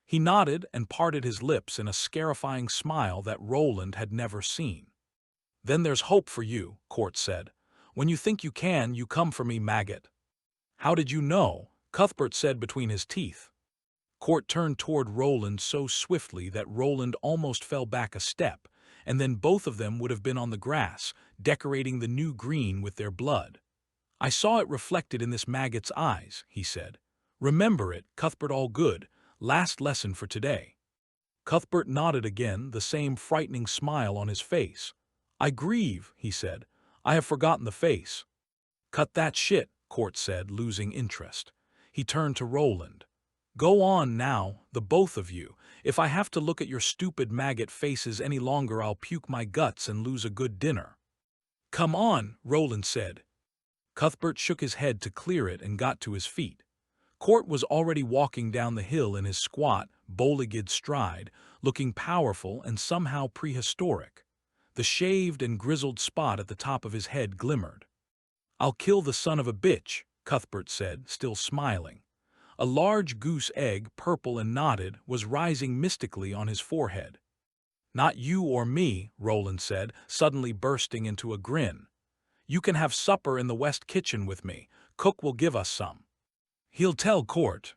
S1: He nodded and parted his lips in a scarifying smile that Roland had never seen. "Then there's hope for you," Court said. "When you think you can, you come for me, maggot." "How did you know?" Cuthbert said between his teeth. Court turned toward Roland so swiftly that Roland almost fell back a step, and then both of them would have been on the grass, decorating the new green with their blood. "I saw it reflected in this maggot's eyes," he said. "Remember it, Cuthbert Allgood, last lesson for today." Cuthbert nodded again, the same frightening smile on his face. "I grieve," he said. "I have forgotten the face." "Cut that shit," Court said, losing interest. He turned to Roland. "Go on now, the both of you. If I have to look at your stupid maggot faces any longer, I'll puke my guts and lose a good dinner." "Come on," Roland said. Cuthbert shook his head to clear it and got to his feet. Court was already walking down the hill in his squat, bow-legged stride, looking powerful and somehow prehistoric. The shaved and grizzled spot at the top of his head glimmered. "I'll kill the son of a bitch," Cuthbert said, still smiling. A large goose egg, purple and knotted, was rising mystically on his forehead. "Not you or me," Roland said, suddenly bursting into a grin. "You can have supper in the West Kitchen with me. Cook will give us some." "He'll tell Court."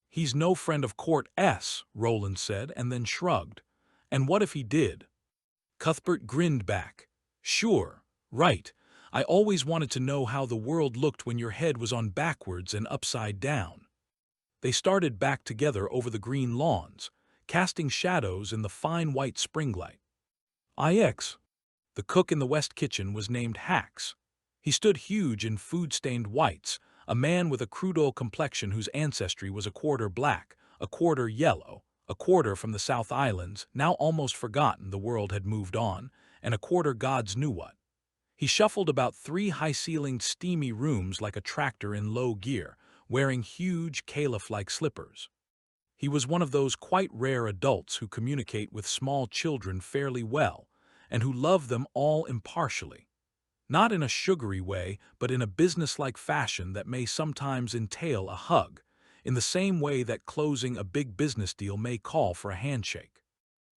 S1: "He's no friend of Court S," Roland said, and then shrugged. "And what if he did?" Cuthbert grinned back. "Sure, right. I always wanted to know how the world looked when your head was on backwards and upside down." They started back together over the green lawns, casting shadows in the fine white springlight. IX. The cook in the West Kitchen was named Hax. He stood huge in food-stained whites, a man with a crude oil complexion whose ancestry was a quarter black, a quarter yellow, a quarter from the South Islands, now almost forgotten, the world had moved on, and a quarter gods knew what. He shuffled about 3 high-ceilinged steamy rooms like a tractor in low gear, wearing huge caliph-like slippers. He was one of those quite rare adults who communicate with small children fairly well, and who love them all impartially. Not in a sugary way, but in a businesslike fashion that may sometimes entail a hug, in the same way that closing a big business deal may call for a handshake.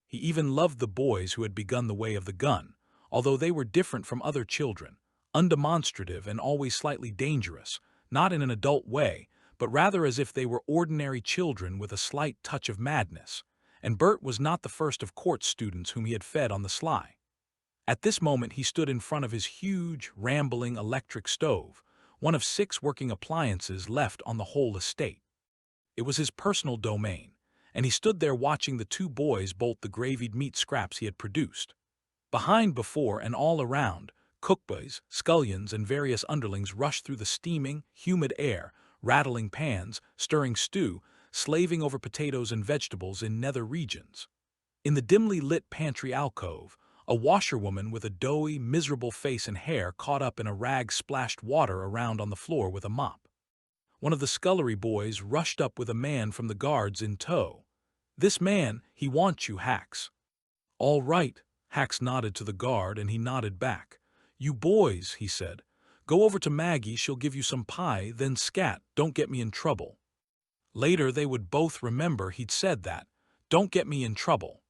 S1: He even loved the boys who had begun the way of the gun, although they were different from other children, undemonstrative and always slightly dangerous, not in an adult way, but rather as if they were ordinary children with a slight touch of madness, and Bert was not the first of Court's students whom he had fed on the sly. At this moment he stood in front of his huge, rambling electric stove, one of 6 working appliances left on the whole estate. It was his personal domain, and he stood there watching the 2 boys bolt the gravied meat scraps he had produced. Behind, before, and all around, cookboys, scullions, and various underlings rushed through the steaming, humid air, rattling pans, stirring stew, slaving over potatoes and vegetables in nether regions. In the dimly lit pantry alcove, a washerwoman with a doughy, miserable face and hair caught up in a rag splashed water around on the floor with a mop. One of the scullery boys rushed up with a man from the guards in tow. "This man, he wants you, Hax." "All right." Hax nodded to the guard, and he nodded back. "You boys," he said, "go over to Maggie, she'll give you some pie, then scat, don't get me in trouble." Later they would both remember he'd said that, "Don't get me in trouble."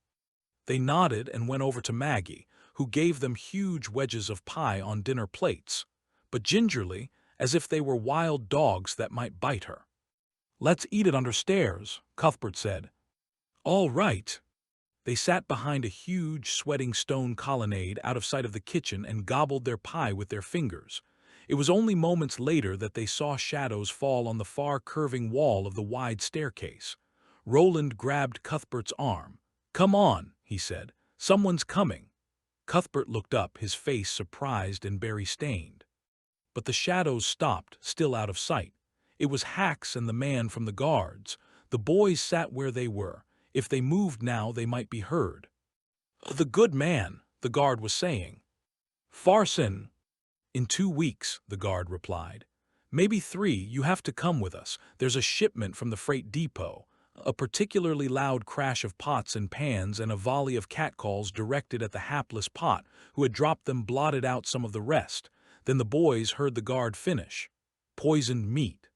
S1: They nodded and went over to Maggie, who gave them huge wedges of pie on dinner plates, but gingerly, as if they were wild dogs that might bite her. "Let's eat it under stairs," Cuthbert said. "All right." They sat behind a huge, sweating stone colonnade out of sight of the kitchen and gobbled their pie with their fingers. It was only moments later that they saw shadows fall on the far curving wall of the wide staircase. Roland grabbed Cuthbert's arm. "Come on," he said. "Someone's coming." Cuthbert looked up, his face surprised and berry-stained. But the shadows stopped, still out of sight. It was Hax and the man from the guards. The boys sat where they were. If they moved now, they might be heard. "The good man," the guard was saying. "Farson." "In 2 weeks," the guard replied. "Maybe 3, you have to come with us. There's a shipment from the freight depot." A particularly loud crash of pots and pans and a volley of catcalls directed at the hapless Pot, who had dropped them, blotted out some of the rest. Then the boys heard the guard finish. "Poisoned meat."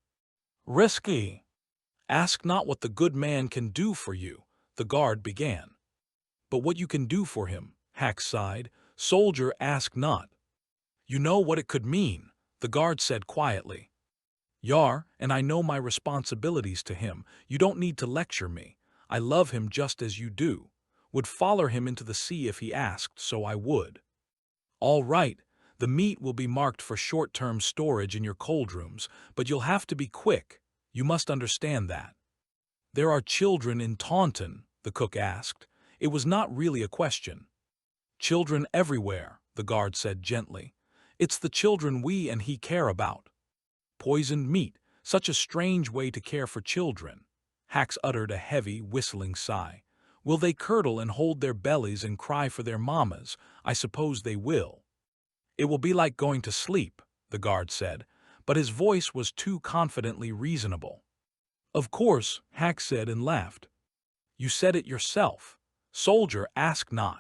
S1: "Risky." "Ask not what the good man can do for you," the guard began. "But what you can do for him," Hax sighed. "Soldier, ask not." "You know what it could mean," the guard said quietly. "Yar, and I know my responsibilities to him. You don't need to lecture me. I love him just as you do. Would foller him into the sea if he asked, so I would." "All right, the meat will be marked for short-term storage in your cold rooms, but you'll have to be quick. You must understand that." "There are children in Taunton?" the cook asked. It was not really a question. "Children everywhere," the guard said gently. "It's the children we and he care about." "Poisoned meat, such a strange way to care for children." Hax uttered a heavy, whistling sigh. "Will they curdle and hold their bellies and cry for their mammas? I suppose they will." "It will be like going to sleep," the guard said, but his voice was too confidently reasonable. Of course, Hack said and laughed. You said it yourself. Soldier, ask not.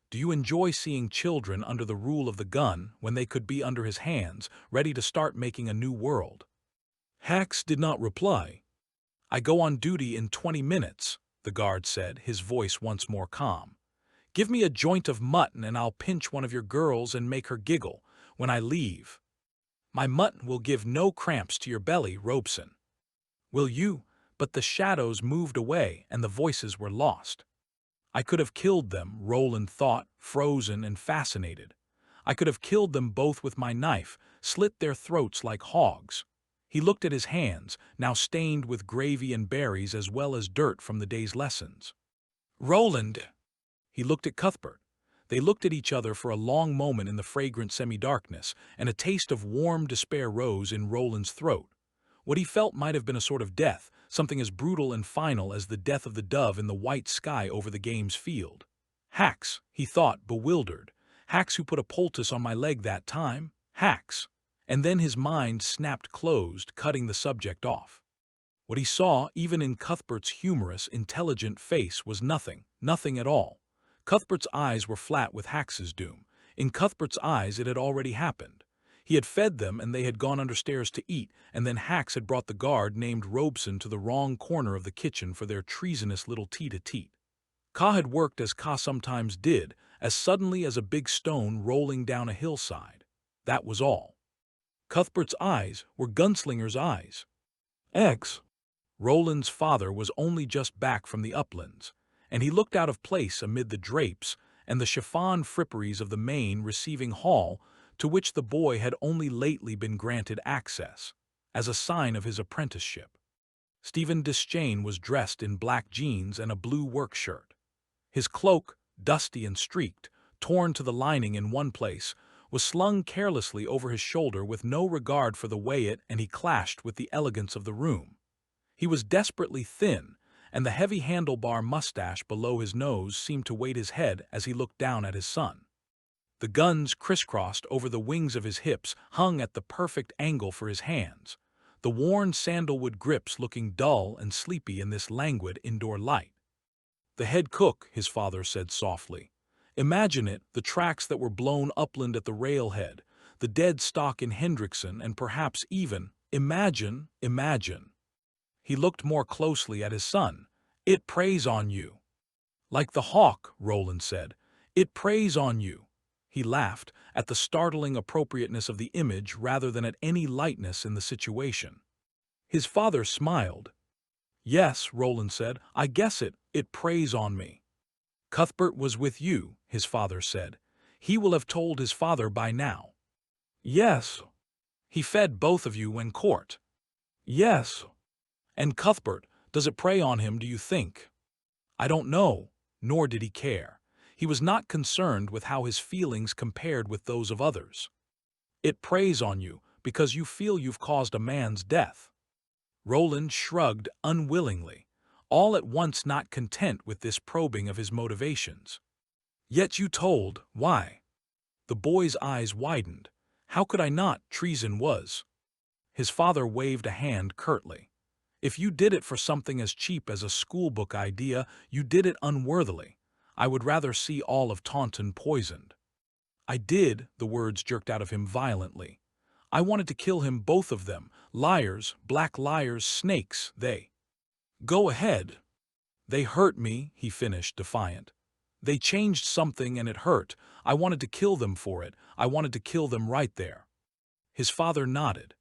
S1: Do you enjoy seeing children under the rule of the gun when they could be under his hands, ready to start making a new world? Hax did not reply. I go on duty in 20 minutes, the guard said, his voice once more calm. Give me a joint of mutton and I'll pinch one of your girls and make her giggle when I leave. My mutton will give no cramps to your belly, Robeson. Will you? But the shadows moved away and the voices were lost. I could have killed them, Roland thought, frozen and fascinated. I could have killed them both with my knife, slit their throats like hogs. He looked at his hands, now stained with gravy and berries as well as dirt from the day's lessons. Roland! He looked at Cuthbert. They looked at each other for a long moment in the fragrant semi-darkness, and a taste of warm despair rose in Roland's throat. What he felt might have been a sort of death, something as brutal and final as the death of the dove in the white sky over the game's field. Hax, he thought, bewildered. Hax who put a poultice on my leg that time? Hax. And then his mind snapped closed, cutting the subject off. What he saw, even in Cuthbert's humorous, intelligent face, was nothing, nothing at all. Cuthbert's eyes were flat with Hax's doom. In Cuthbert's eyes it had already happened. He had fed them and they had gone understairs to eat, and then Hax had brought the guard named Robeson to the wrong corner of the kitchen for their treasonous little tete-a-tete. Ka had worked as Ka sometimes did, as suddenly as a big stone rolling down a hillside. That was all. Cuthbert's eyes were Gunslinger's eyes. Roland's father was only just back from the uplands, and he looked out of place amid the drapes and the chiffon fripperies of the main receiving hall to which the boy had only lately been granted access, as a sign of his apprenticeship. Stephen Dischain was dressed in black jeans and a blue work shirt. His cloak, dusty and streaked, torn to the lining in one place, was slung carelessly over his shoulder with no regard for the way it and he clashed with the elegance of the room. He was desperately thin, and the heavy handlebar mustache below his nose seemed to weight his head as he looked down at his son. The guns, crisscrossed over the wings of his hips, hung at the perfect angle for his hands, the worn sandalwood grips looking dull and sleepy in this languid indoor light. The head cook, his father said softly. Imagine it, the tracks that were blown upland at the railhead, the dead stock in Hendrickson, and perhaps even, imagine. He looked more closely at his son. It preys on you. Like the hawk, Roland said. It preys on you. He laughed at the startling appropriateness of the image rather than at any lightness in the situation. His father smiled. Yes, Roland said, I guess it preys on me. Cuthbert was with you, his father said. He will have told his father by now. Yes. He fed both of you when court. Yes. And Cuthbert, does it prey on him, do you think? I don't know, nor did he care. He was not concerned with how his feelings compared with those of others. It preys on you because you feel you've caused a man's death. Roland shrugged unwillingly, all at once not content with this probing of his motivations. Yet you told, why? The boy's eyes widened. How could I not? Treason was. His father waved a hand curtly. If you did it for something as cheap as a schoolbook idea, you did it unworthily. I would rather see all of Taunton poisoned. I did, the words jerked out of him violently. I wanted to kill him, both of them. Liars, black liars, snakes, they. Go ahead. They hurt me, he finished, defiant. They changed something and it hurt. I wanted to kill them for it. I wanted to kill them right there. His father nodded.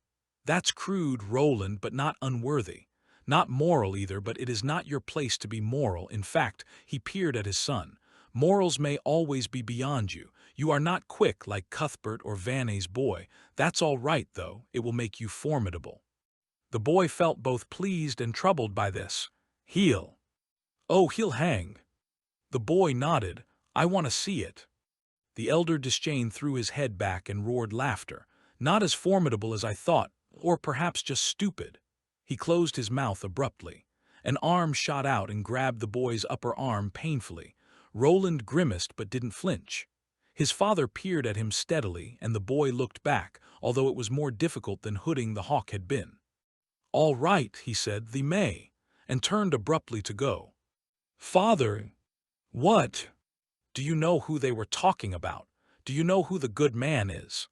S1: That's crude, Roland, but not unworthy. Not moral either, but it is not your place to be moral. In fact, he peered at his son. Morals may always be beyond you. You are not quick like Cuthbert or Vanne's boy. That's all right, though. It will make you formidable. The boy felt both pleased and troubled by this. He'll hang. The boy nodded. I want to see it. The elder Dischain threw his head back and roared laughter. Not as formidable as I thought, or perhaps just stupid. He closed his mouth abruptly. An arm shot out and grabbed the boy's upper arm painfully. Roland grimaced but didn't flinch. His father peered at him steadily, and the boy looked back, although it was more difficult than hooding the hawk had been. "All right," he said, "thee may," and turned abruptly to go. "Father, what? Do you know who they were talking about? Do you know who the good man is?"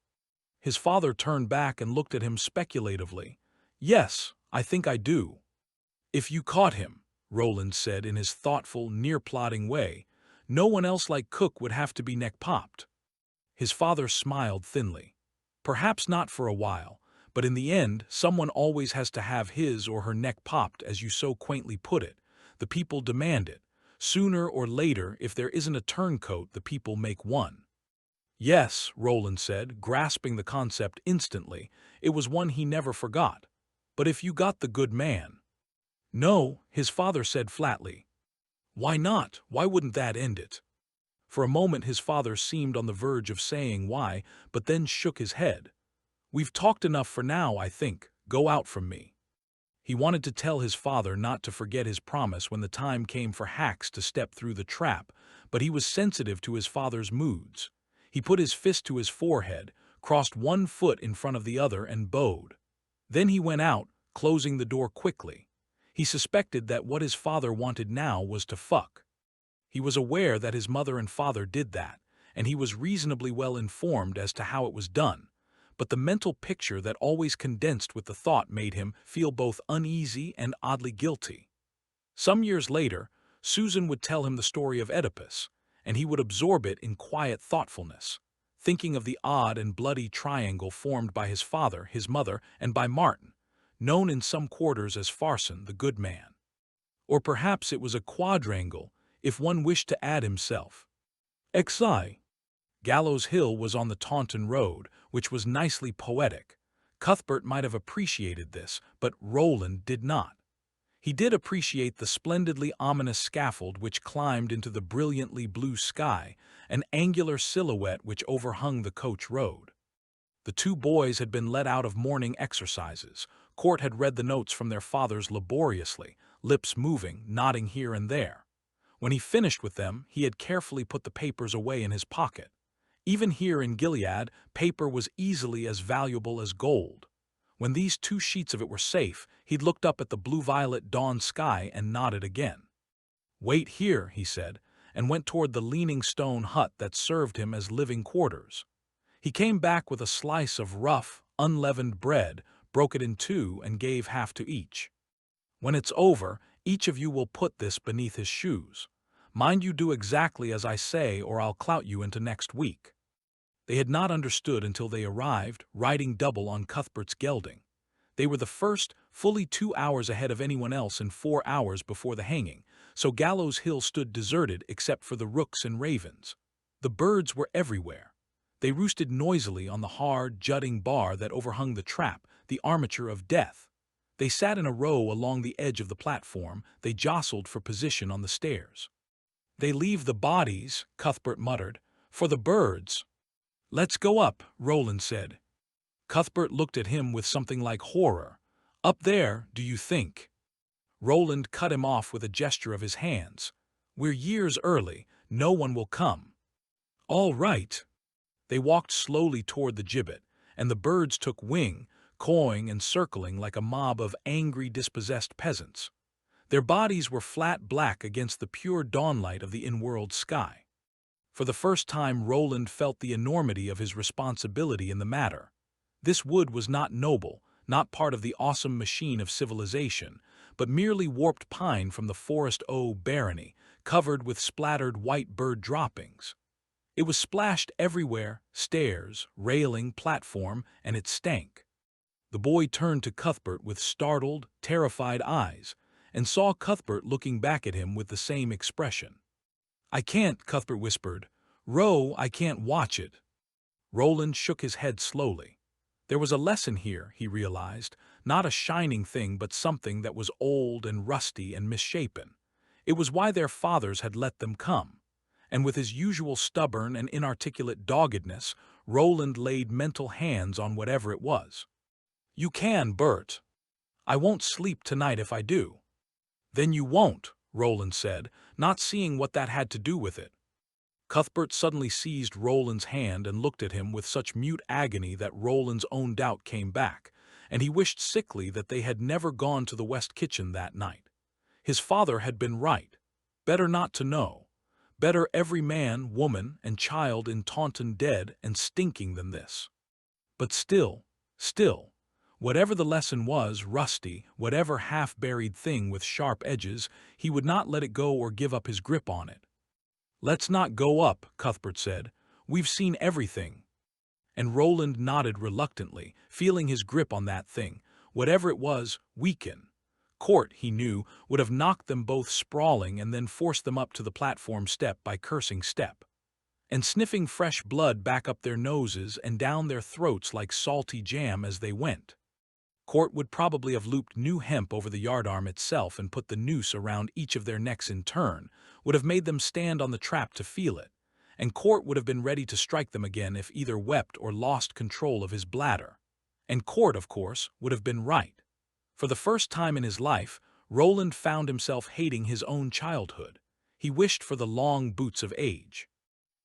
S1: His father turned back and looked at him speculatively. "Yes, I think I do." "If you caught him," Roland said in his thoughtful, near-plotting way, "no one else like Cook would have to be neck-popped." His father smiled thinly. "Perhaps not for a while, but in the end, someone always has to have his or her neck popped, as you so quaintly put it. The people demand it. Sooner or later, if there isn't a turncoat, the people make one." "Yes," Roland said, grasping the concept instantly. It was one he never forgot. "But if you got the good man—" "No," his father said flatly. "Why not? Why wouldn't that end it?" For a moment his father seemed on the verge of saying why, but then shook his head. "We've talked enough for now, I think. Go out from me." He wanted to tell his father not to forget his promise when the time came for Hacks to step through the trap, but he was sensitive to his father's moods. He put his fist to his forehead, crossed one foot in front of the other, and bowed. Then he went out, closing the door quickly. He suspected that what his father wanted now was to fuck. He was aware that his mother and father did that, and he was reasonably well informed as to how it was done. But the mental picture that always condensed with the thought made him feel both uneasy and oddly guilty. Some years later, Susan would tell him the story of Oedipus, and he would absorb it in quiet thoughtfulness, thinking of the odd and bloody triangle formed by his father, his mother, and by Martin, known in some quarters as Farson, the good man. Or perhaps it was a quadrangle, if one wished to add himself. Xi. Gallows Hill was on the Taunton Road, which was nicely poetic. Cuthbert might have appreciated this, but Roland did not. He did appreciate the splendidly ominous scaffold which climbed into the brilliantly blue sky, an angular silhouette which overhung the coach road. The two boys had been let out of morning exercises. Court had read the notes from their fathers laboriously, lips moving, nodding here and there. When he finished with them, he had carefully put the papers away in his pocket. Even here in Gilead, paper was easily as valuable as gold. When these 2 sheets of it were safe, he'd looked up at the blue-violet dawn sky and nodded again. "Wait here," he said, and went toward the leaning stone hut that served him as living quarters. He came back with a slice of rough, unleavened bread, broke it in 2, and gave half to each. "When it's over, each of you will put this beneath his shoes. Mind you do exactly as I say, or I'll clout you into next week." They had not understood until they arrived, riding double on Cuthbert's gelding. They were the first, fully 2 hours ahead of anyone else and 4 hours before the hanging, so Gallows Hill stood deserted except for the rooks and ravens. The birds were everywhere. They roosted noisily on the hard, jutting bar that overhung the trap, the armature of death. They sat in a row along the edge of the platform. They jostled for position on the stairs. "They leave the bodies," Cuthbert muttered, "for the birds." "Let's go up," Roland said. Cuthbert looked at him with something like horror. "Up there, do you think?" Roland cut him off with a gesture of his hands. "We're years early. No one will come." "All right." They walked slowly toward the gibbet, and the birds took wing, cawing and circling like a mob of angry, dispossessed peasants. Their bodies were flat black against the pure dawnlight of the in-world sky. For the first time Roland felt the enormity of his responsibility in the matter. This wood was not noble, not part of the awesome machine of civilization, but merely warped pine from the Forest O barony, covered with splattered white bird droppings. It was splashed everywhere, stairs, railing, platform, and it stank. The boy turned to Cuthbert with startled, terrified eyes, and saw Cuthbert looking back at him with the same expression. "I can't," Cuthbert whispered. "Row, I can't watch it." Roland shook his head slowly. There was a lesson here, he realized, not a shining thing but something that was old and rusty and misshapen. It was why their fathers had let them come. And with his usual stubborn and inarticulate doggedness, Roland laid mental hands on whatever it was. "You can, Bert. I won't sleep tonight if I do." "Then you won't," Roland said, not seeing what that had to do with it. Cuthbert suddenly seized Roland's hand and looked at him with such mute agony that Roland's own doubt came back, and he wished sickly that they had never gone to the West Kitchen that night. His father had been right. Better not to know. Better every man, woman, and child in Taunton dead and stinking than this. But still, whatever the lesson was, rusty, whatever half-buried thing with sharp edges, he would not let it go or give up his grip on it. "Let's not go up," Cuthbert said. "We've seen everything." And Roland nodded reluctantly, feeling his grip on that thing, whatever it was, weaken. Court, he knew, would have knocked them both sprawling and then forced them up to the platform step by cursing step, and sniffing fresh blood back up their noses and down their throats like salty jam as they went. Court would probably have looped new hemp over the yardarm itself and put the noose around each of their necks in turn, would have made them stand on the trap to feel it, and Court would have been ready to strike them again if either wept or lost control of his bladder. And Court, of course, would have been right. For the first time in his life, Roland found himself hating his own childhood. He wished for the long boots of age.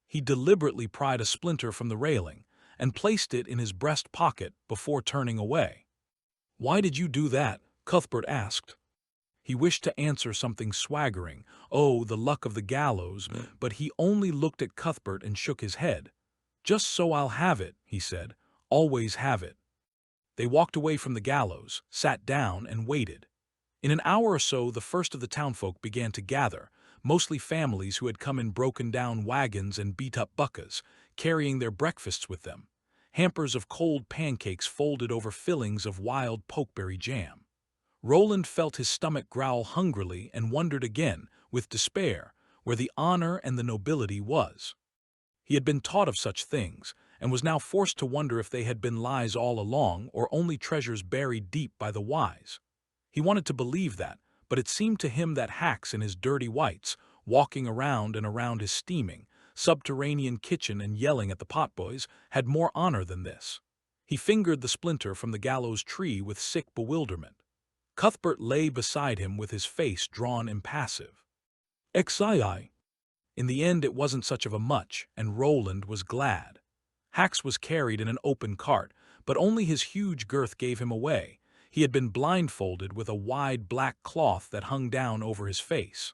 S1: He deliberately pried a splinter from the railing and placed it in his breast pocket before turning away. "Why did you do that?" Cuthbert asked. He wished to answer something swaggering, "Oh, the luck of the gallows," but he only looked at Cuthbert and shook his head. "Just so I'll have it," he said. "Always have it." They walked away from the gallows, sat down, and waited. In an hour or so the first of the townfolk began to gather, mostly families who had come in broken-down wagons and beat-up buckas, carrying their breakfasts with them, hampers of cold pancakes folded over fillings of wild pokeberry jam. Roland felt his stomach growl hungrily and wondered again, with despair, where the honor and the nobility was. He had been taught of such things, and was now forced to wonder if they had been lies all along or only treasures buried deep by the wise. He wanted to believe that, but it seemed to him that hacks in his dirty whites, walking around and around his steaming, subterranean kitchen and yelling at the potboys, had more honor than this. He fingered the splinter from the gallows tree with sick bewilderment. Cuthbert lay beside him with his face drawn impassive. "Xii." In the end it wasn't such of a much, and Roland was glad. Hax was carried in an open cart, but only his huge girth gave him away. He had been blindfolded with a wide black cloth that hung down over his face.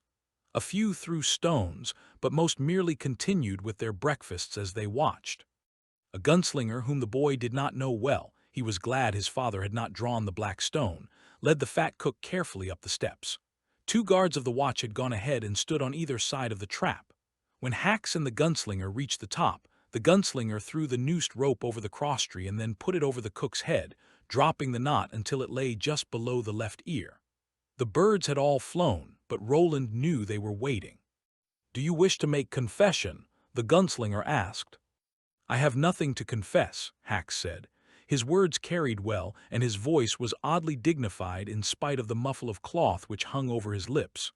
S1: A few threw stones, but most merely continued with their breakfasts as they watched. A gunslinger whom the boy did not know well, he was glad his father had not drawn the black stone, led the fat cook carefully up the steps. 2 guards of the watch had gone ahead and stood on either side of the trap. When Hax and the gunslinger reached the top, the gunslinger threw the noosed rope over the crosstree and then put it over the cook's head, dropping the knot until it lay just below the left ear. The birds had all flown, but Roland knew they were waiting. "Do you wish to make confession?" the gunslinger asked. "I have nothing to confess," Hax said. His words carried well, and his voice was oddly dignified in spite of the muffle of cloth which hung over his lips.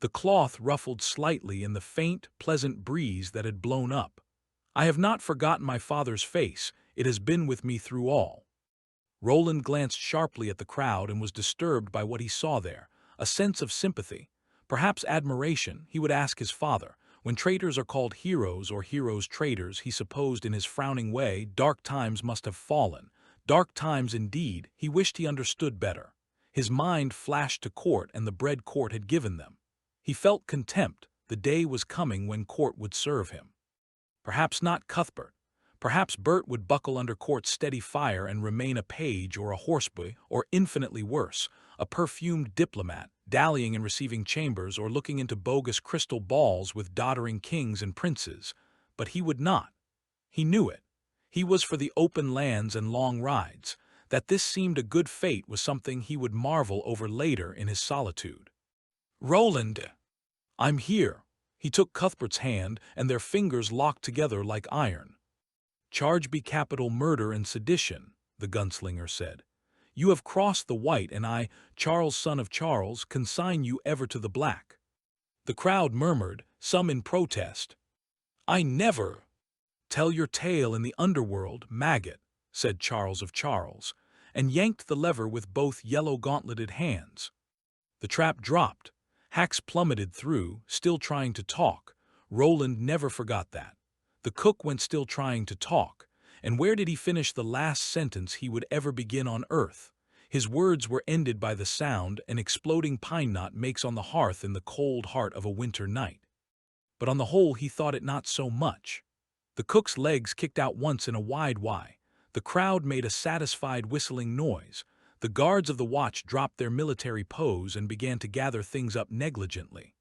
S1: The cloth ruffled slightly in the faint, pleasant breeze that had blown up. "I have not forgotten my father's face. It has been with me through all." Roland glanced sharply at the crowd and was disturbed by what he saw there, a sense of sympathy, perhaps admiration. He would ask his father. When traitors are called heroes or heroes traitors, he supposed in his frowning way dark times must have fallen. Dark times indeed. He wished he understood better. His mind flashed to Court and the bread Court had given them. He felt contempt. The day was coming when Court would serve him. Perhaps not Cuthbert. Perhaps Bert would buckle under Court's steady fire and remain a page or a horseboy, or infinitely worse, a perfumed diplomat, dallying in receiving chambers or looking into bogus crystal balls with doddering kings and princes. But he would not. He knew it. He was for the open lands and long rides. That this seemed a good fate was something he would marvel over later in his solitude. "Roland, I'm here." He took Cuthbert's hand, and their fingers locked together like iron. "Charge be capital murder and sedition," the gunslinger said. "You have crossed the white, and I, Charles son of Charles, consign you ever to the black." The crowd murmured, some in protest. "I never." "Tell your tale in the underworld, maggot," said Charles of Charles, and yanked the lever with both yellow-gauntleted hands. The trap dropped. Hax plummeted through, still trying to talk. Roland never forgot that. The cook went still trying to talk, and where did he finish the last sentence he would ever begin on earth? His words were ended by the sound an exploding pine knot makes on the hearth in the cold heart of a winter night. But on the whole he thought it not so much. The cook's legs kicked out once in a wide Y. The crowd made a satisfied whistling noise. The guards of the watch dropped their military pose and began to gather things up negligently.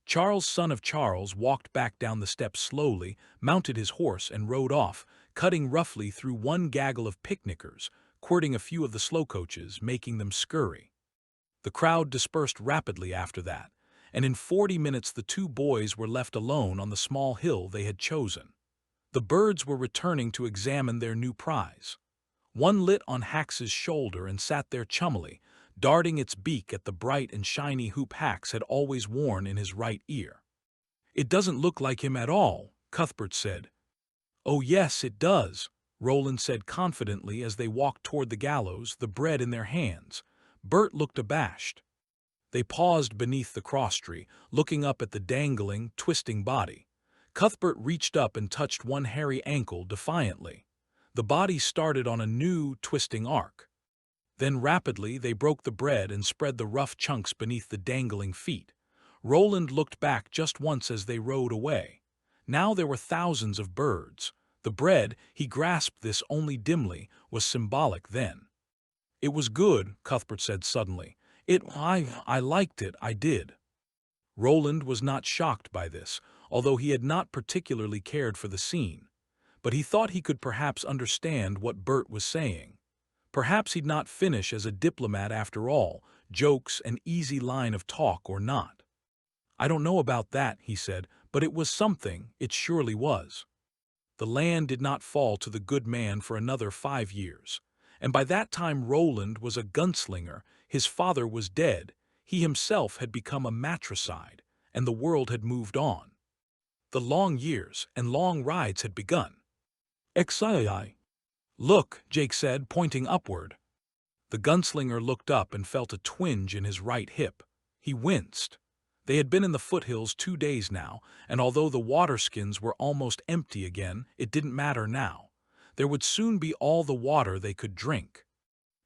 S1: Charles, son of Charles, walked back down the steps slowly, mounted his horse, and rode off, cutting roughly through one gaggle of picnickers, quirting a few of the slow coaches, making them scurry. The crowd dispersed rapidly after that, and in 40 minutes the two boys were left alone on the small hill they had chosen. The birds were returning to examine their new prize. One lit on Hax's shoulder and sat there chummily, darting its beak at the bright and shiny hoop Hax had always worn in his right ear. "It doesn't look like him at all," Cuthbert said. "Oh yes, it does," Roland said confidently as they walked toward the gallows, the bread in their hands. Bert looked abashed. They paused beneath the crosstree, looking up at the dangling, twisting body. Cuthbert reached up and touched one hairy ankle defiantly. The body started on a new, twisting arc. Then rapidly they broke the bread and spread the rough chunks beneath the dangling feet. Roland looked back just once as they rode away. Now there were thousands of birds. The bread, he grasped this only dimly, was symbolic then. "It was good," Cuthbert said suddenly. I liked it, I did." Roland was not shocked by this, although he had not particularly cared for the scene. But he thought he could perhaps understand what Bert was saying. Perhaps he'd not finish as a diplomat after all, jokes, an easy line of talk or not. "I don't know about that," he said, "but it was something, it surely was." The land did not fall to the good man for another 5 years. And by that time Roland was a gunslinger, his father was dead, he himself had become a matricide, and the world had moved on. The long years and long rides had begun. "Exai. Look," Jake said, pointing upward. The gunslinger looked up and felt a twinge in his right hip. He winced. They had been in the foothills 2 days now, and although the waterskins were almost empty again, it didn't matter now. There would soon be all the water they could drink.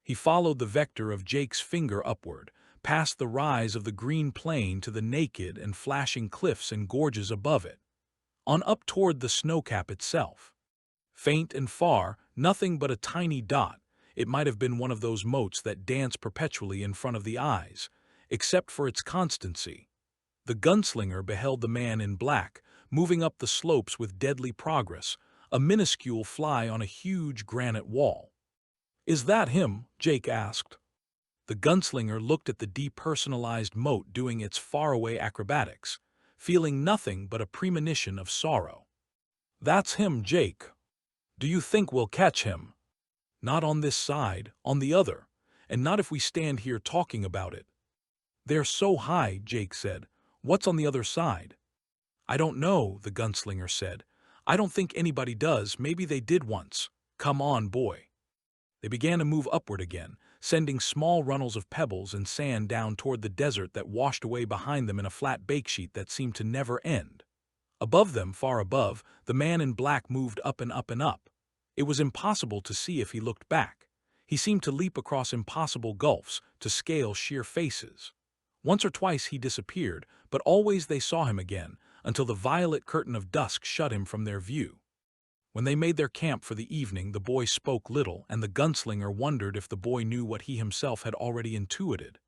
S1: He followed the vector of Jake's finger upward, past the rise of the green plain to the naked and flashing cliffs and gorges above it, on up toward the snowcap itself. Faint and far, nothing but a tiny dot, it might have been one of those motes that dance perpetually in front of the eyes, except for its constancy. The gunslinger beheld the man in black, moving up the slopes with deadly progress, a minuscule fly on a huge granite wall. "Is that him?" Jake asked. The gunslinger looked at the depersonalized mote doing its faraway acrobatics, feeling nothing but a premonition of sorrow. "That's him, Jake. Do you think we'll catch him?" "Not on this side, on the other, and not if we stand here talking about it." "They're so high," Jake said. "What's on the other side?" "I don't know," the gunslinger said. "I don't think anybody does. Maybe they did once. Come on, boy." They began to move upward again, sending small runnels of pebbles and sand down toward the desert that washed away behind them in a flat bakesheet that seemed to never end. Above them, far above, the man in black moved up and up and up. It was impossible to see if he looked back. He seemed to leap across impossible gulfs, to scale sheer faces. Once or twice he disappeared, but always they saw him again, until the violet curtain of dusk shut him from their view. When they made their camp for the evening, the boy spoke little, and the gunslinger wondered if the boy knew what he himself had already intuited.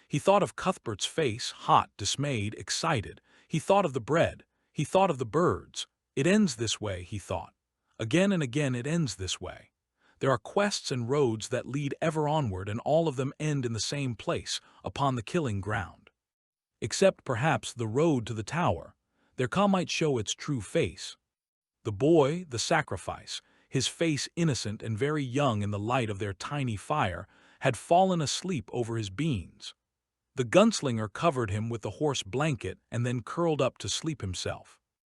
S1: He thought of Cuthbert's face, hot, dismayed, excited. He thought of the bread. He thought of the birds. It ends this way, he thought. Again and again it ends this way. There are quests and roads that lead ever onward, and all of them end in the same place, upon the killing ground. Except, perhaps, the road to the tower. There Ka might show its true face. The boy, the sacrifice, his face innocent and very young in the light of their tiny fire, had fallen asleep over his beans. The gunslinger covered him with the horse blanket and then curled up to sleep himself.